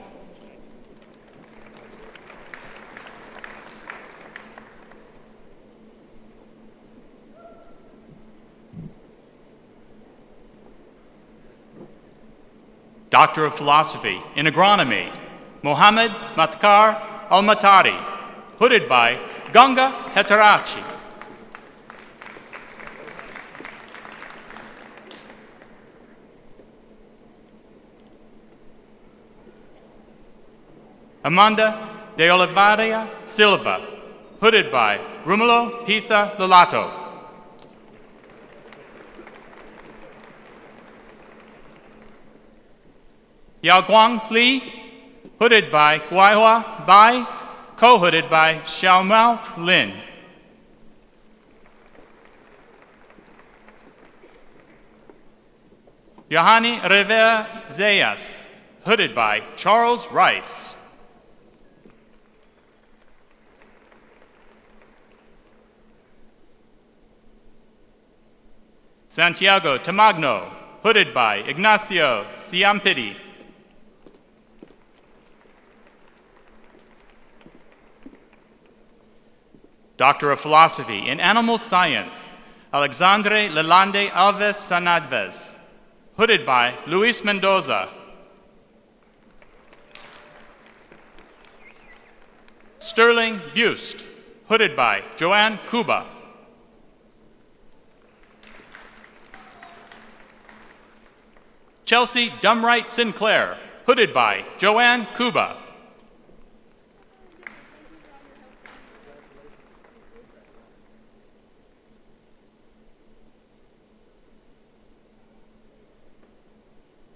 Doctor of Philosophy in Agronomy, Mohammed Matkar Al-Matari, hooded by Ganga Hetarachi. Amanda de Oliveira Silva, hooded by Romulo Pisa Lolato. Yaoguang Li, hooded by Guaihua Bai, co-hooded by Xiaomao Lin. Yohani Rivera Zayas, hooded by Charles Rice. Santiago Tamagno, hooded by Ignacio Ciampiti. Doctor of Philosophy in Animal Science, Alexandre Lalande Alves Sanadves, hooded by Luis Mendoza. Sterling Buste, hooded by Joanne Cuba. Chelsea Dumright Sinclair, hooded by Joanne Cuba.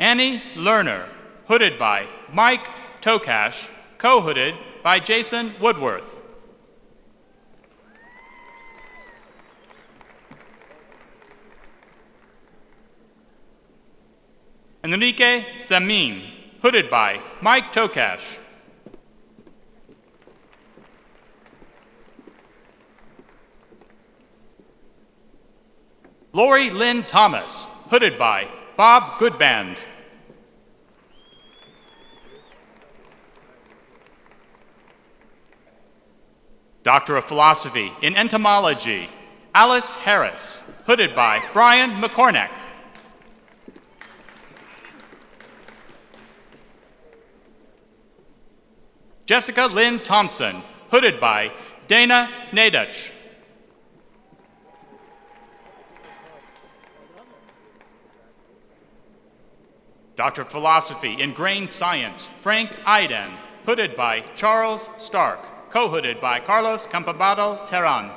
Annie Lerner, hooded by Mike Tokash, co-hooded by Jason Woodworth. Enrique Samin, hooded by Mike Tokash. Lori Lynn Thomas, hooded by Bob Goodband. Doctor of Philosophy in Entomology, Alice Harris, hooded by Brian McCornack. Jessica Lynn Thompson, hooded by Dana Nadich. Doctor of Philosophy in Grain Science, Frank Iden, hooded by Charles Stark, co-hooded by Carlos Campabado Terran.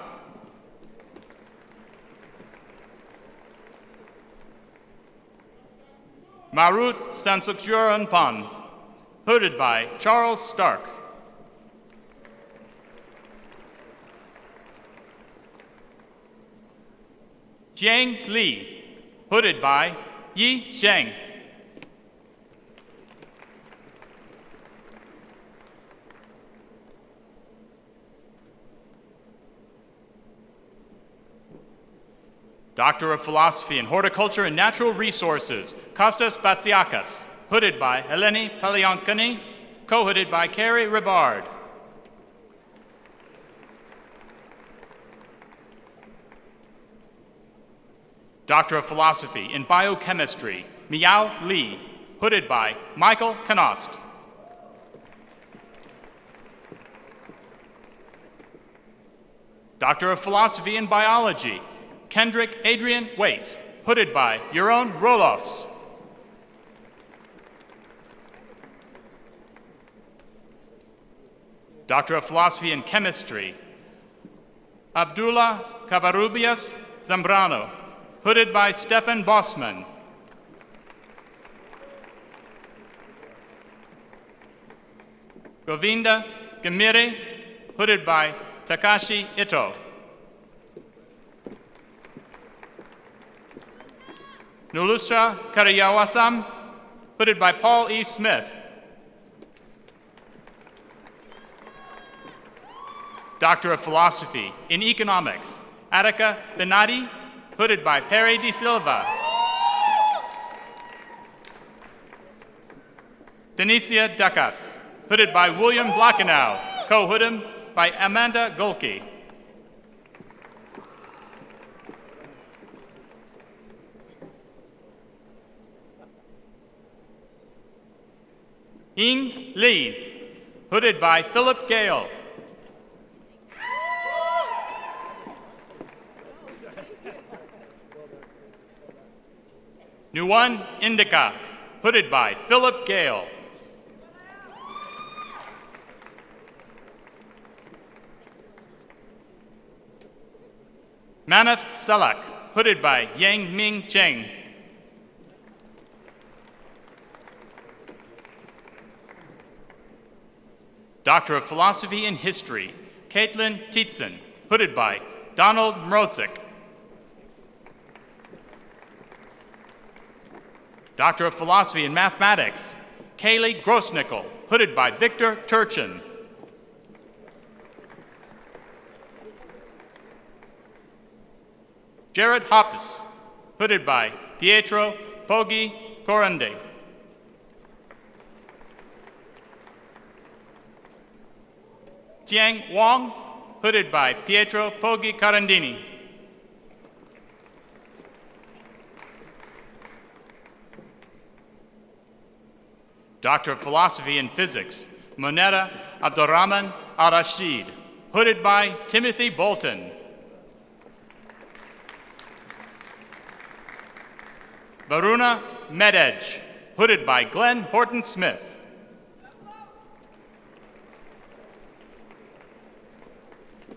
Marut Sansukjuran Pan, hooded by Charles Stark. Jiang Li, hooded by Yi Zheng. Doctor of Philosophy in Horticulture and Natural Resources, Kostas Batsiakas, hooded by Eleni Palionkani, co-hooded by Carrie Rivard. Doctor of Philosophy in Biochemistry, Miao Li, hooded by Michael Knost. Doctor of Philosophy in Biology, Kendrick Adrian Waite, hooded by Jeroen Rolofs. Doctor of Philosophy in Chemistry, Abdullah Cavarubias Zambrano, hooded by Stefan Bossman. Govinda Gamire, hooded by Takashi Ito. Nulusha Karayawasam, hooded by Paul E. Smith. Doctor of Philosophy in Economics, Attica Benati, hooded by Perry de Silva. Denicia Ducas, hooded by William Blackenau, co-hooded by Amanda Golke. Ying Li, hooded by Philip Gale. Nuwan Indica, hooded by Philip Gale. Manath Selak, hooded by Yang Ming Cheng. Doctor of Philosophy in History, Caitlin Tietzen, hooded by Donald Mrotzik. Doctor of Philosophy in Mathematics, Kaylee Grossnickel, hooded by Victor Turchin. Jared Hoppes, hooded by Pietro Poggi Corande. Xiang Wang, hooded by Pietro Poggi Carandini. Doctor of Philosophy in Physics, Moneta Abdurrahman Al-Rashid, hooded by Timothy Bolton. Varuna Medej, hooded by Glenn Horton Smith.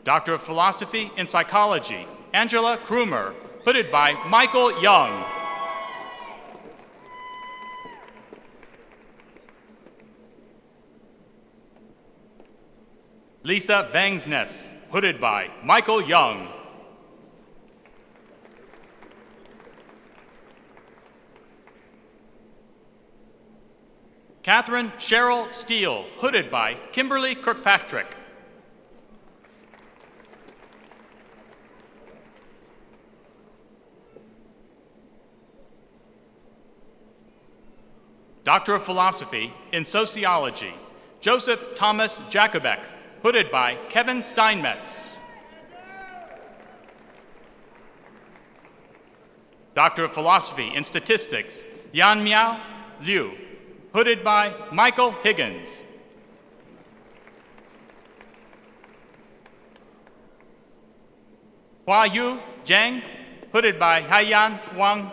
Doctor of Philosophy in Psychology, Angela Krumer, hooded by Michael Young. Lisa Vangsness, hooded by Michael Young. Catherine Cheryl Steele, hooded by Kimberly Kirkpatrick. Doctor of Philosophy in Sociology, Joseph Thomas Jakubek, hooded by Kevin Steinmetz. Doctor of Philosophy in Statistics, Yan Miao Liu, hooded by Michael Higgins. Hua Yu Zhang, hooded by Haiyan Wang.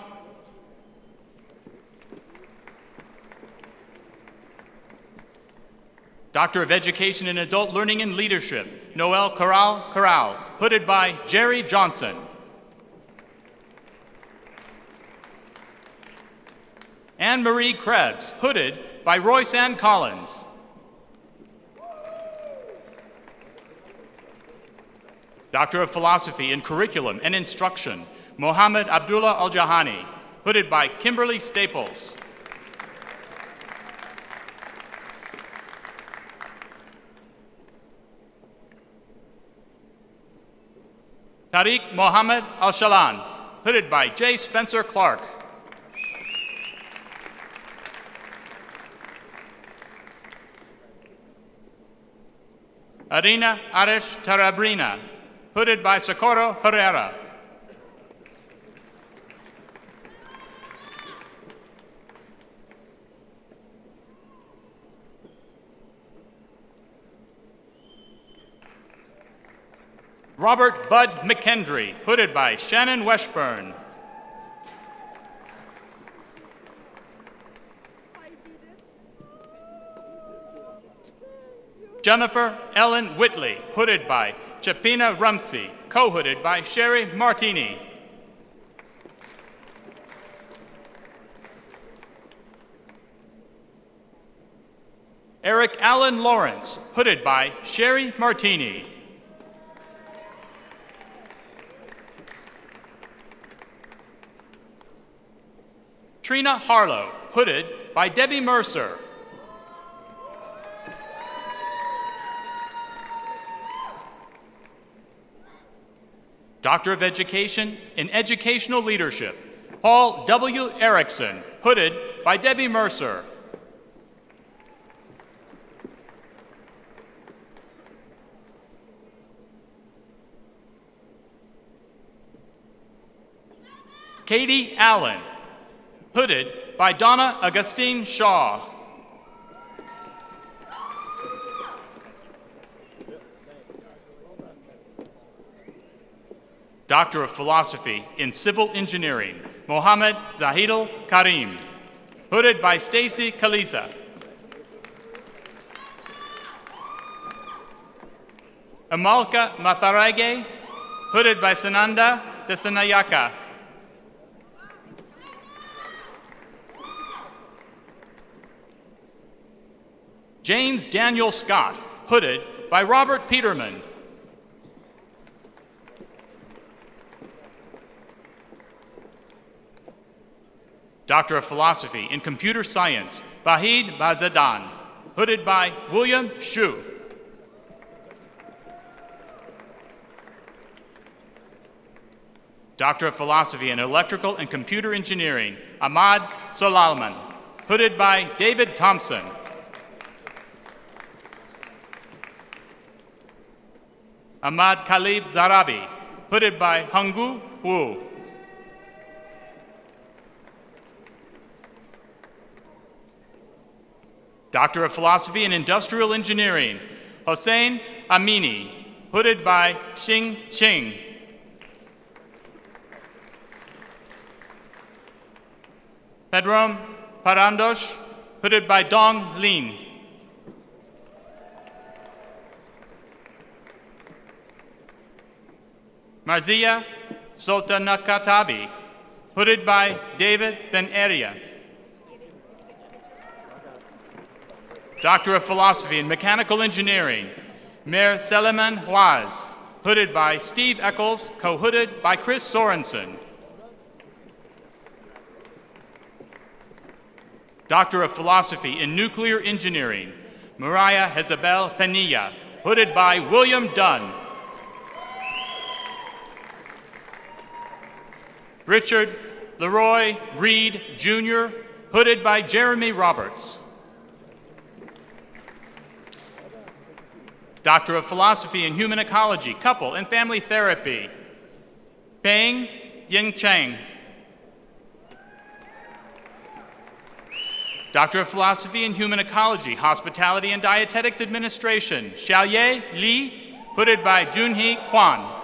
Doctor of Education in Adult Learning and Leadership, Noel Corral, hooded by Jerry Johnson. Anne Marie Krebs, hooded by Royce Ann Collins. Doctor of Philosophy in Curriculum and Instruction, Mohammed Abdullah Al-Jahani, hooded by Kimberly Staples. Tariq Mohammed Al-Shalan, hooded by J. Spencer Clark. Arina Arish Tarabrina, hooded by Socorro Herrera. Robert Bud McKendry, hooded by Shannon Weshburn. Jennifer Ellen Whitley, hooded by Chapina Rumsey, co-hooded by Sherry Martini. Eric Allen Lawrence, hooded by Sherry Martini. Trina Harlow, hooded by Debbie Mercer. Doctor of Education in Educational Leadership, Paul W. Erickson, hooded by Debbie Mercer. Katie Allen, hooded by Donna Augustine Shaw. Doctor of Philosophy in Civil Engineering, Mohammed Zahidul Karim, hooded by Stacy Kalisa. Amalka Matharage, hooded by Sananda Desanayaka. James Daniel Scott, hooded by Robert Peterman. Doctor of Philosophy in Computer Science, Vahid Bazadan, hooded by William Shu. Doctor of Philosophy in Electrical and Computer Engineering, Ahmad Solalman, hooded by David Thompson. Ahmad Khalib Zarabi, hooded by Hangu Wu. Doctor of Philosophy in Industrial Engineering, Hossein Amini, hooded by Xing Qing. Pedram Parandosh, hooded by Dong Lin. Marzia Sultanakatabi, hooded by David Ben Aria. Doctor of Philosophy in Mechanical Engineering, Mir Seleman Waz, hooded by Steve Eccles, co-hooded by Chris Sorensen. Doctor of Philosophy in Nuclear Engineering, Mariah Jezebel Penilla, hooded by William Dunn. Richard Leroy Reed, Jr., hooded by Jeremy Roberts. Doctor of Philosophy in Human Ecology, Couple and Family Therapy, Peng Ying Cheng. Doctor of Philosophy in Human Ecology, Hospitality and Dietetics Administration, Xiaoye Li, hooded by Junhee Kwan.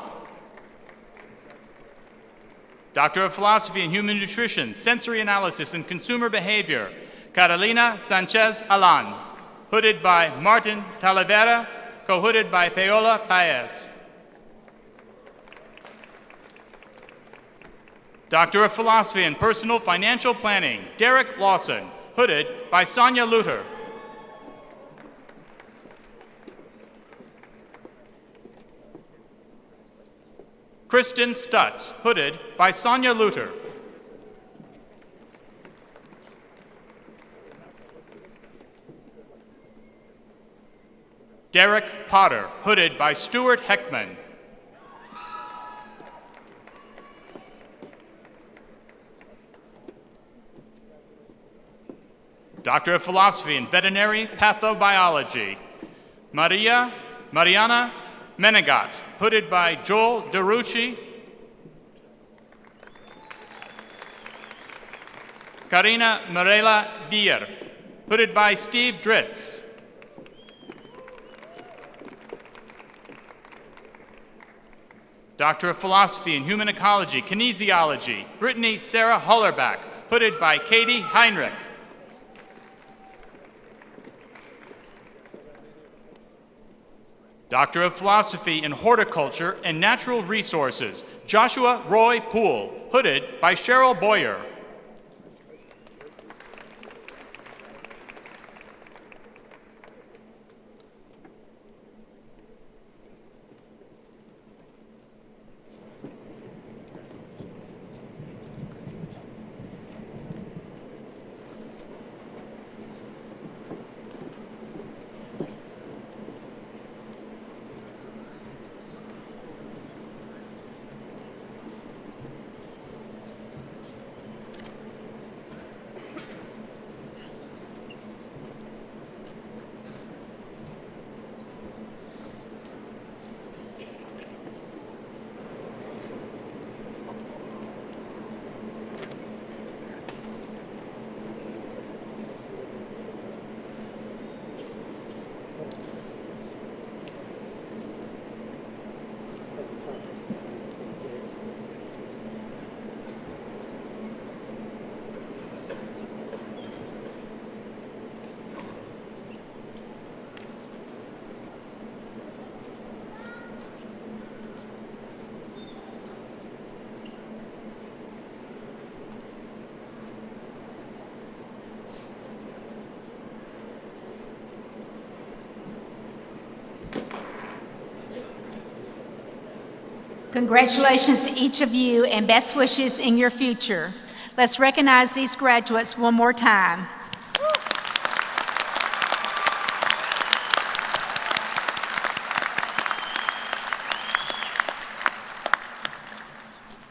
Doctor of Philosophy in Human Nutrition, Sensory Analysis and Consumer Behavior, Carolina Sanchez Alan, hooded by Martin Talavera, co-hooded by Paola Paez. Doctor of Philosophy in Personal Financial Planning, Derek Lawson, hooded by Sonia Luter. Kristen Stutz, hooded by Sonia Luter. Derek Potter, hooded by Stuart Heckman. Doctor of Philosophy in Veterinary Pathobiology, Mariana Menegat, hooded by Joel DeRucci. Karina Marela Vier, hooded by Steve Dritz. Doctor of Philosophy in Human Ecology, Kinesiology, Brittany Sarah Hollerbach, hooded by Katie Heinrich. Doctor of Philosophy in Horticulture and Natural Resources, Joshua Roy Poole, hooded by Cheryl Boyer. Congratulations to each of you and best wishes in your future. Let's recognize these graduates one more time.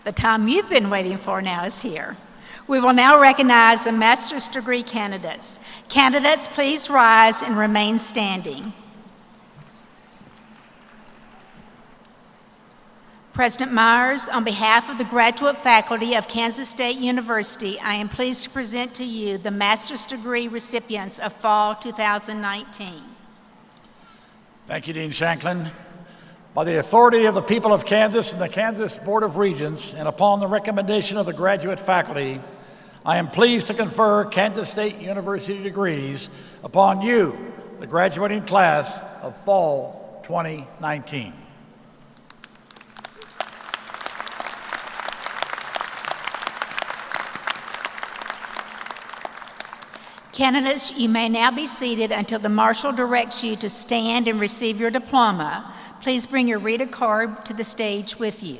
The time you've been waiting for now is here. We will now recognize the master's degree candidates. Candidates, please rise and remain standing. President Myers, on behalf of the graduate faculty of Kansas State University, I am pleased to present to you the master's degree recipients of fall 2019. Thank you, Dean Shanklin. By the authority of the people of Kansas and the Kansas Board of Regents, and upon the recommendation of the graduate faculty, I am pleased to confer Kansas State University degrees upon you, the graduating class of fall 2019. Candidates, you may now be seated until the marshal directs you to stand and receive your diploma. Please bring your reader card to the stage with you.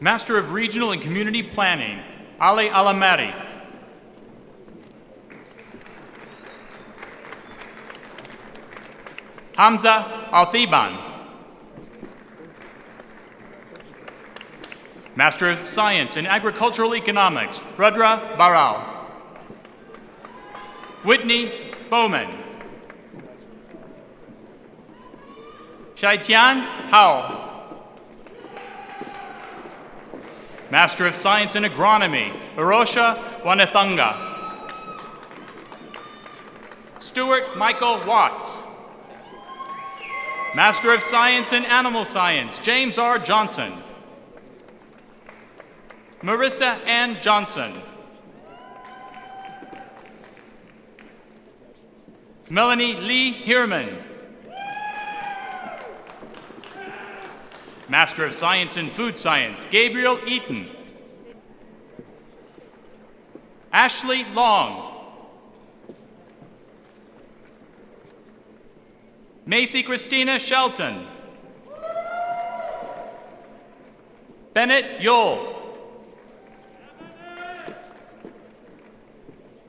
Master of Regional and Community Planning, Ali Alamari. Hamza Al-Thiban. Master of Science in Agricultural Economics, Rudra Baral. Whitney Bowman. Shaitian Hao. Master of Science in Agronomy, Arosha Wanathunga. Stuart Michael Watts. Master of Science in Animal Science, James R. Johnson. Marissa Ann Johnson. Melanie Lee Hierman. Master of Science in Food Science, Gabriel Eaton. Ashley Long. Macy Christina Shelton. Bennett Yole.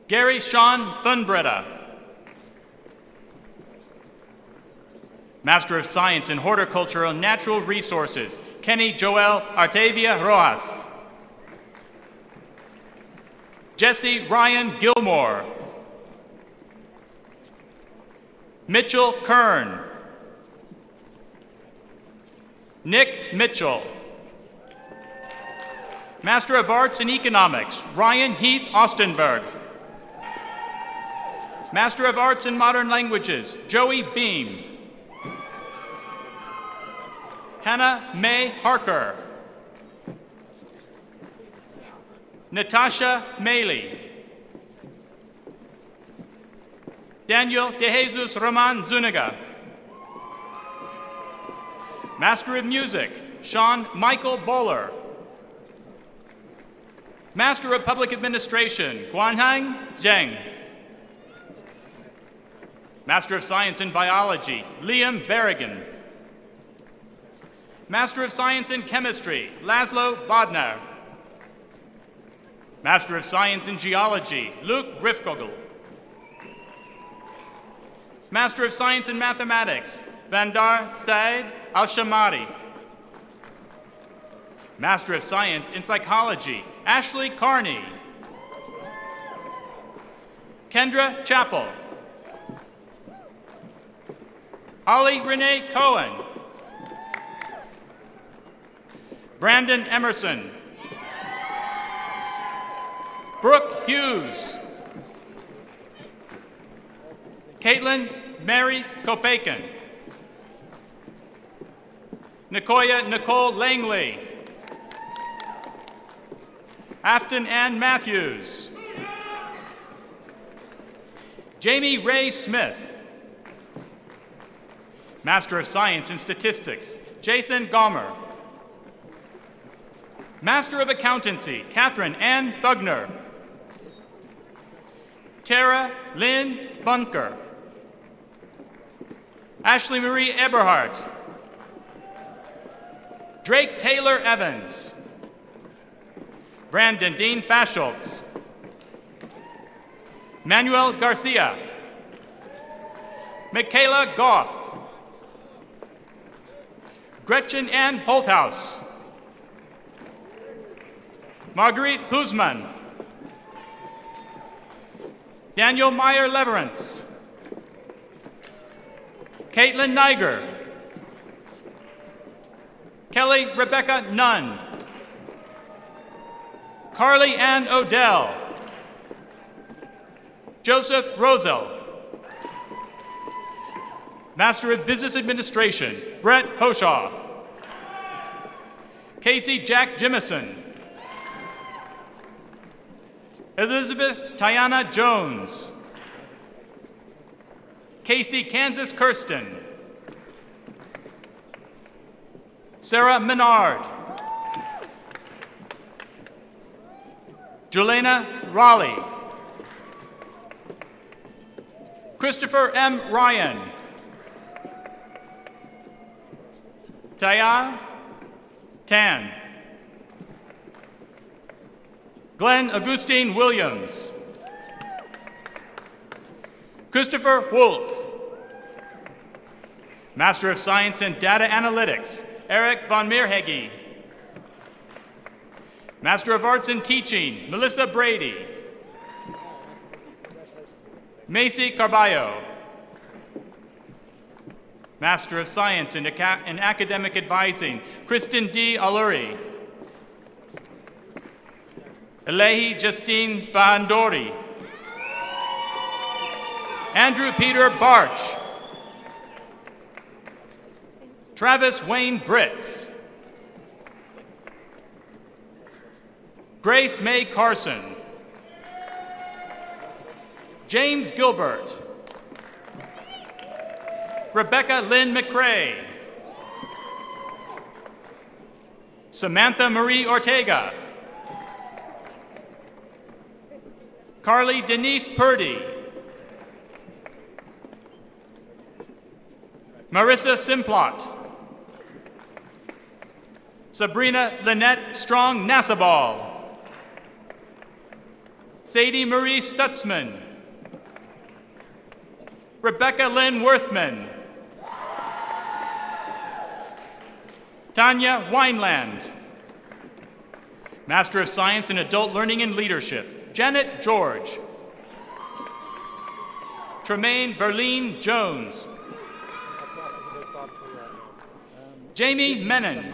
Gary Sean Thunbreda. Master of Science in Horticulture and Natural Resources, Kenny Joel Artavia Rojas. Jesse Ryan Gilmore. Mitchell Kern. Nick Mitchell. Master of Arts in Economics, Ryan Heath Ostenberg. Master of Arts in Modern Languages, Joey Beam. Hannah May Harker. Natasha Maley. Daniel De Jesus Roman Zuniga. Master of Music, Sean Michael Bowler. Master of Public Administration, Guanhang Zheng. Master of Science in Biology, Liam Berrigan. Master of Science in Chemistry, Laszlo Bodnar. Master of Science in Geology, Luke Rifkogel. Master of Science in Mathematics, Vandar Said Al-Shamari. Master of Science in Psychology, Ashley Carney. Kendra Chappell. Holly Renee Cohen. Brandon Emerson. Brooke Hughes. Caitlin Mary Kopakin. Nicoya Nicole Langley. Afton Ann Matthews. Jamie Ray Smith. Master of Science in Statistics, Jason Gomer. Master of Accountancy, Catherine Ann Thugner. Tara Lynn Bunker. Ashley Marie Eberhardt. Drake Taylor Evans. Brandon Dean Faschultz. Manuel Garcia. Michaela Goff. Gretchen Ann Holthaus. Marguerite Husman. Daniel Meyer Leverance. Caitlin Niger. Kelly Rebecca Nunn. Carly Ann Odell. Joseph Rosel. Master of Business Administration, Brett Hoshaw. Casey Jack Jimison. Elizabeth Tiana Jones. Casey Kansas Kirsten. Sarah Menard. Jelena Raleigh. Christopher M. Ryan. Taya Tan. Glenn Augustine Williams. Christopher Wolk. Master of Science in Data Analytics, Eric von Meerhege. Master of Arts in Teaching, Melissa Brady. Macy Carballo. Master of Science in Academic Advising, Kristen D. Aluri. Elehi Justine Bahandori. Andrew Peter Barch. Travis Wayne Britz. Grace May Carson. James Gilbert. Rebecca Lynn McCrae. Samantha Marie Ortega. Carly Denise Purdy. Marissa Simplot. Sabrina Lynette Strong Nassaball. Sadie Marie Stutzman. Rebecca Lynn Worthman. Tanya Wineland. Master of Science in Adult Learning and Leadership, Janet George. Tremaine Verleen Jones. Jamie Menon.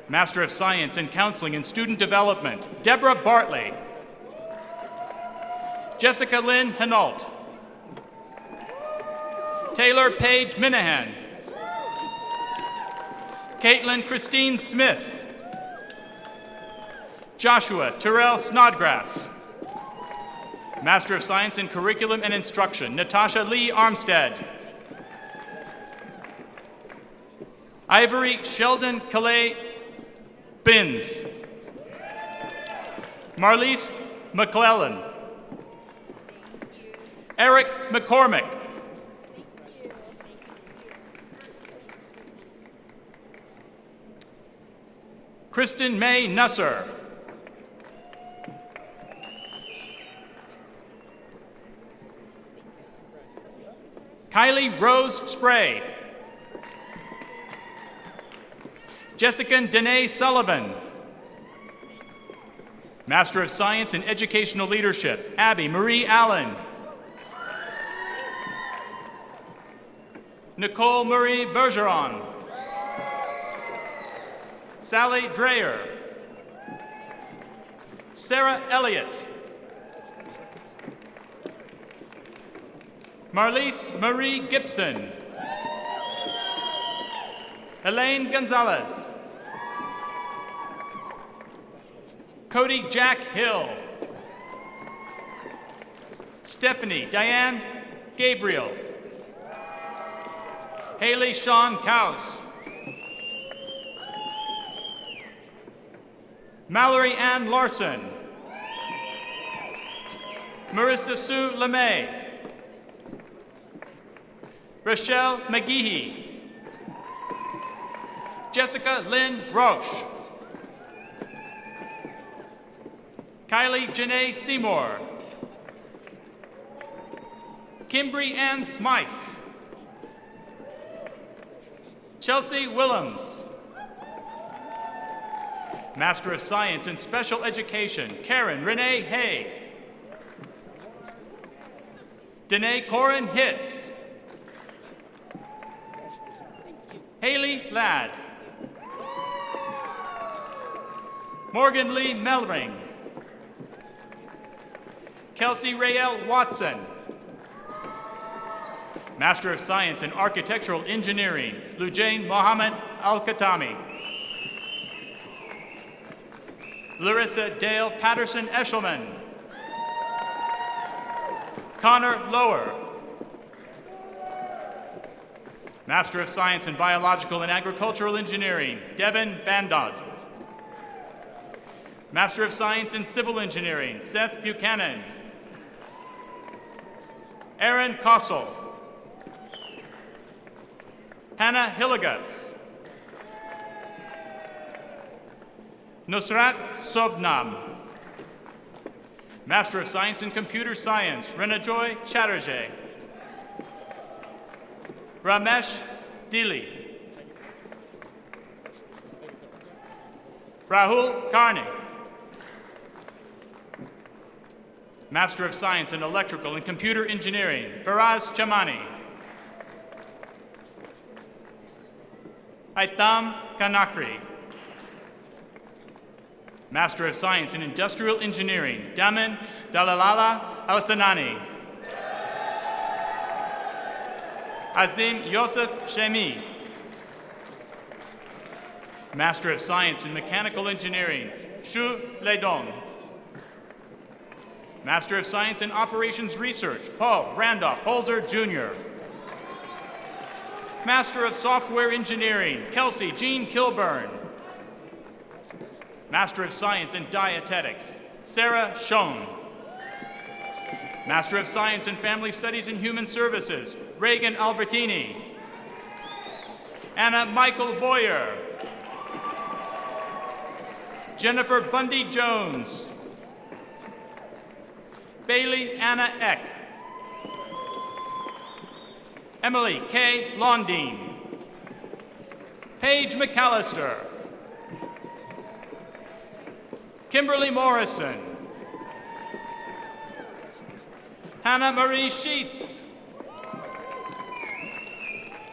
Master of Science in Counseling and Student Development, Deborah Bartley. Jessica Lynn Hinault. Taylor Paige Minahan. Caitlin Christine Smith. Joshua Terrell Snodgrass. Master of Science in Curriculum and Instruction, Natasha Lee Armstead. Ivory Sheldon Calais Binns. Marlise McClellan. Eric McCormick. Kristen May Nusser. Kylie Rose Spray. Jessica Danae Sullivan. Master of Science in Educational Leadership, Abby Marie Allen. Nicole Marie Bergeron. Sally Dreyer. Sarah Elliott. Marlise Marie Gibson. Elaine Gonzalez. Cody Jack Hill. Stephanie Diane Gabriel. Haley Sean Kaus. Mallory Ann Larson. Marissa Sue LeMay. Rochelle McGehee. Jessica Lynn Roche. Kylie Janae Seymour. Kimbry Ann Smice. Chelsea Willems. Master of Science in Special Education, Karen Renee Hay. Danae Corin Hitz. Haley Ladd. Morgan Lee Melring. Kelsey Rael Watson. Master of Science in Architectural Engineering, Lujain Mohammed Al-Khatami. Larissa Dale Patterson Eshelman. Connor Lower. Master of Science in Biological and Agricultural Engineering, Devin Bandod. Master of Science in Civil Engineering, Seth Buchanan. Aaron Kossel. Hannah Hillegas. Nusrat Sobnam. Master of Science in Computer Science, Renajoy Chatterjee. Ramesh Dili. Rahul Karni. Master of Science in Electrical and Computer Engineering, Faraz Chamani. Aitam Kanakri. Master of Science in Industrial Engineering, Daman Dalalala Al-Sanani. Azim Yosef Shemi. Master of Science in Mechanical Engineering, Shu Ledong. Master of Science in Operations Research, Paul Randolph Holzer Jr. Master of Software Engineering, Kelsey Jean Kilburn. Master of Science in Dietetics, Sarah Schoen. Master of Science in Family Studies and Human Services, Reagan Albertini. Anna Michael Boyer. Jennifer Bundy Jones. Bailey Anna Eck. Emily K. Londine. Paige McAllister. Kimberly Morrison. Hannah Marie Sheets.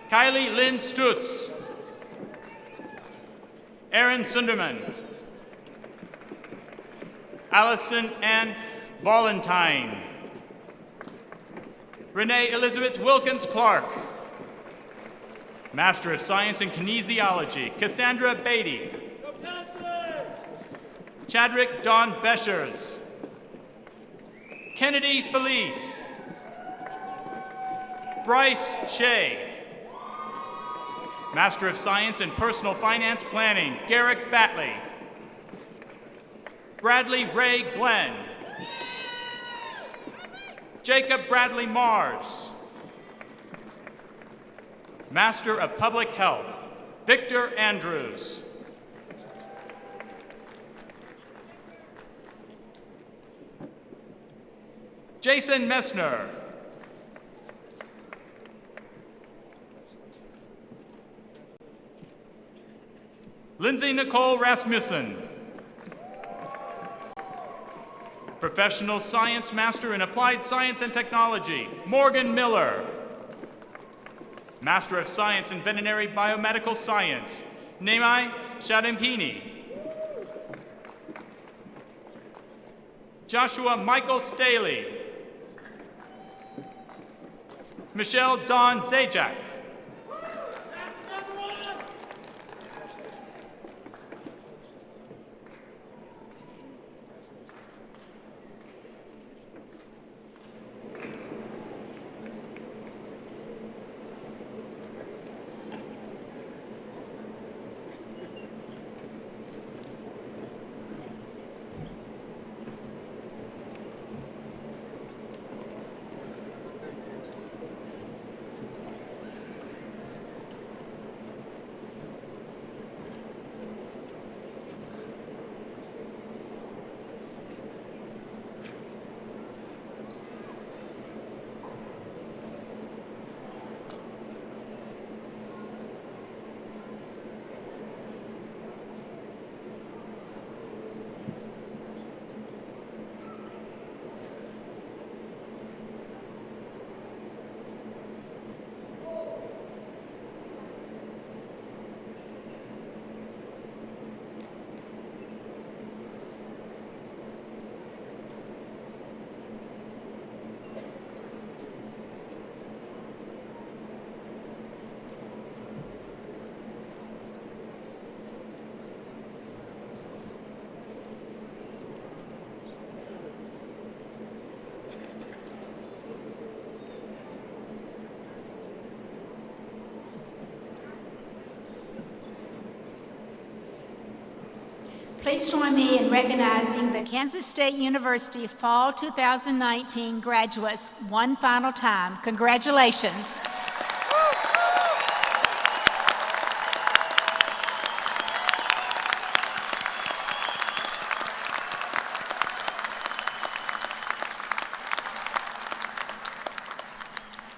Kylie Lynn Stutz. Aaron Sunderman. Allison Ann Valentine. Renee Elizabeth Wilkins Clark. Master of Science in Kinesiology, Cassandra Beatty. Chadwick Don Beschers. Kennedy Felice. Bryce Shea. Master of Science in Personal Finance Planning, Garrick Batley. Bradley Ray Glenn. Jacob Bradley Mars. Master of Public Health, Victor Andrews. Jason Messner. Lindsay Nicole Rasmussen. Professional Science Master in Applied Science and Technology, Morgan Miller. Master of Science in Veterinary Biomedical Science, Nemai Shadimpini. Joshua Michael Staley. Michelle Dawn Zajac. Please join me in recognizing the Kansas State University Fall 2019 graduates one final time. Congratulations.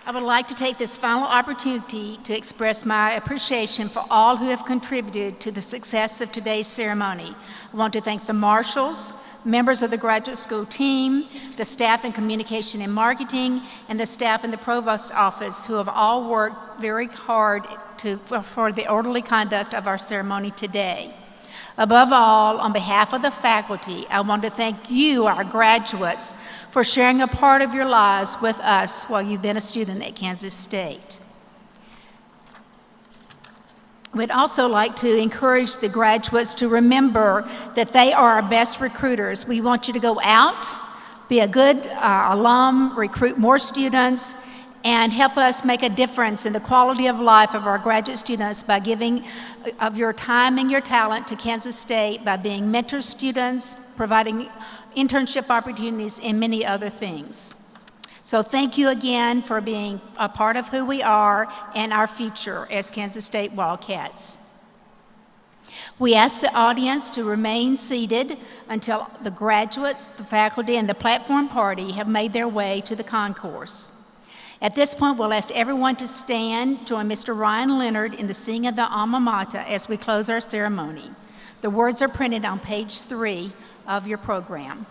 I would like to take this final opportunity to express my appreciation for all who have contributed to the success of today's ceremony. I want to thank the marshals, members of the graduate school team, the staff in communication and marketing, and the staff in the provost's office who have all worked very hard for the orderly conduct of our ceremony today. Above all, on behalf of the faculty, I want to thank you, our graduates, for sharing a part of your lives with us while you've been a student at Kansas State. We'd also like to encourage the graduates to remember that they are our best recruiters. We want you to go out, be a good alum, recruit more students, and help us make a difference in the quality of life of our graduate students by giving of your time and your talent to Kansas State, by being mentor students, providing internship opportunities, and many other things. So thank you again for being a part of who we are and our future as Kansas State Wildcats. We ask the audience to remain seated until the graduates, the faculty, and the platform party have made their way to the concourse. At this point, we'll ask everyone to stand, join Mr. Ryan Leonard in the singing of the Alma Mater as we close our ceremony. The words are printed on page 3 of your program.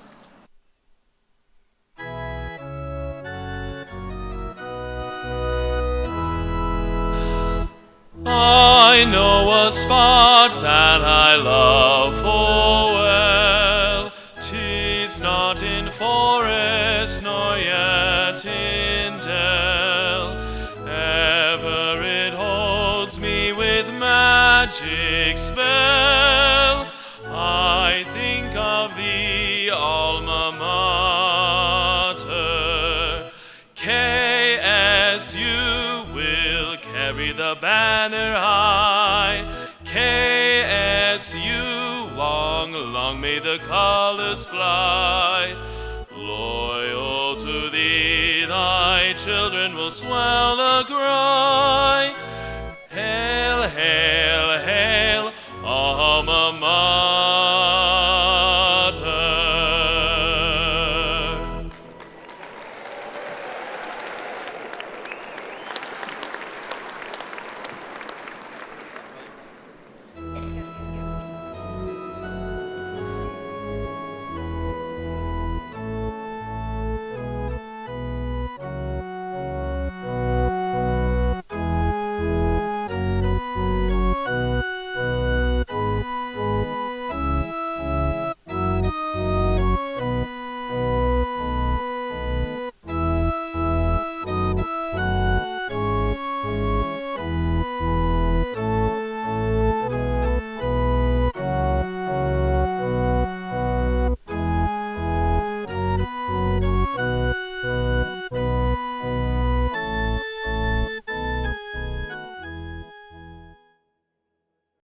I know a spot that I love full well. 'Tis not in forest nor yet in dell. Ever it holds me with magic spell. I think of the alma mater. KSU will carry the banner high. KSU, long, long may the colors fly. Loyal to thee, thy children will swell the cry.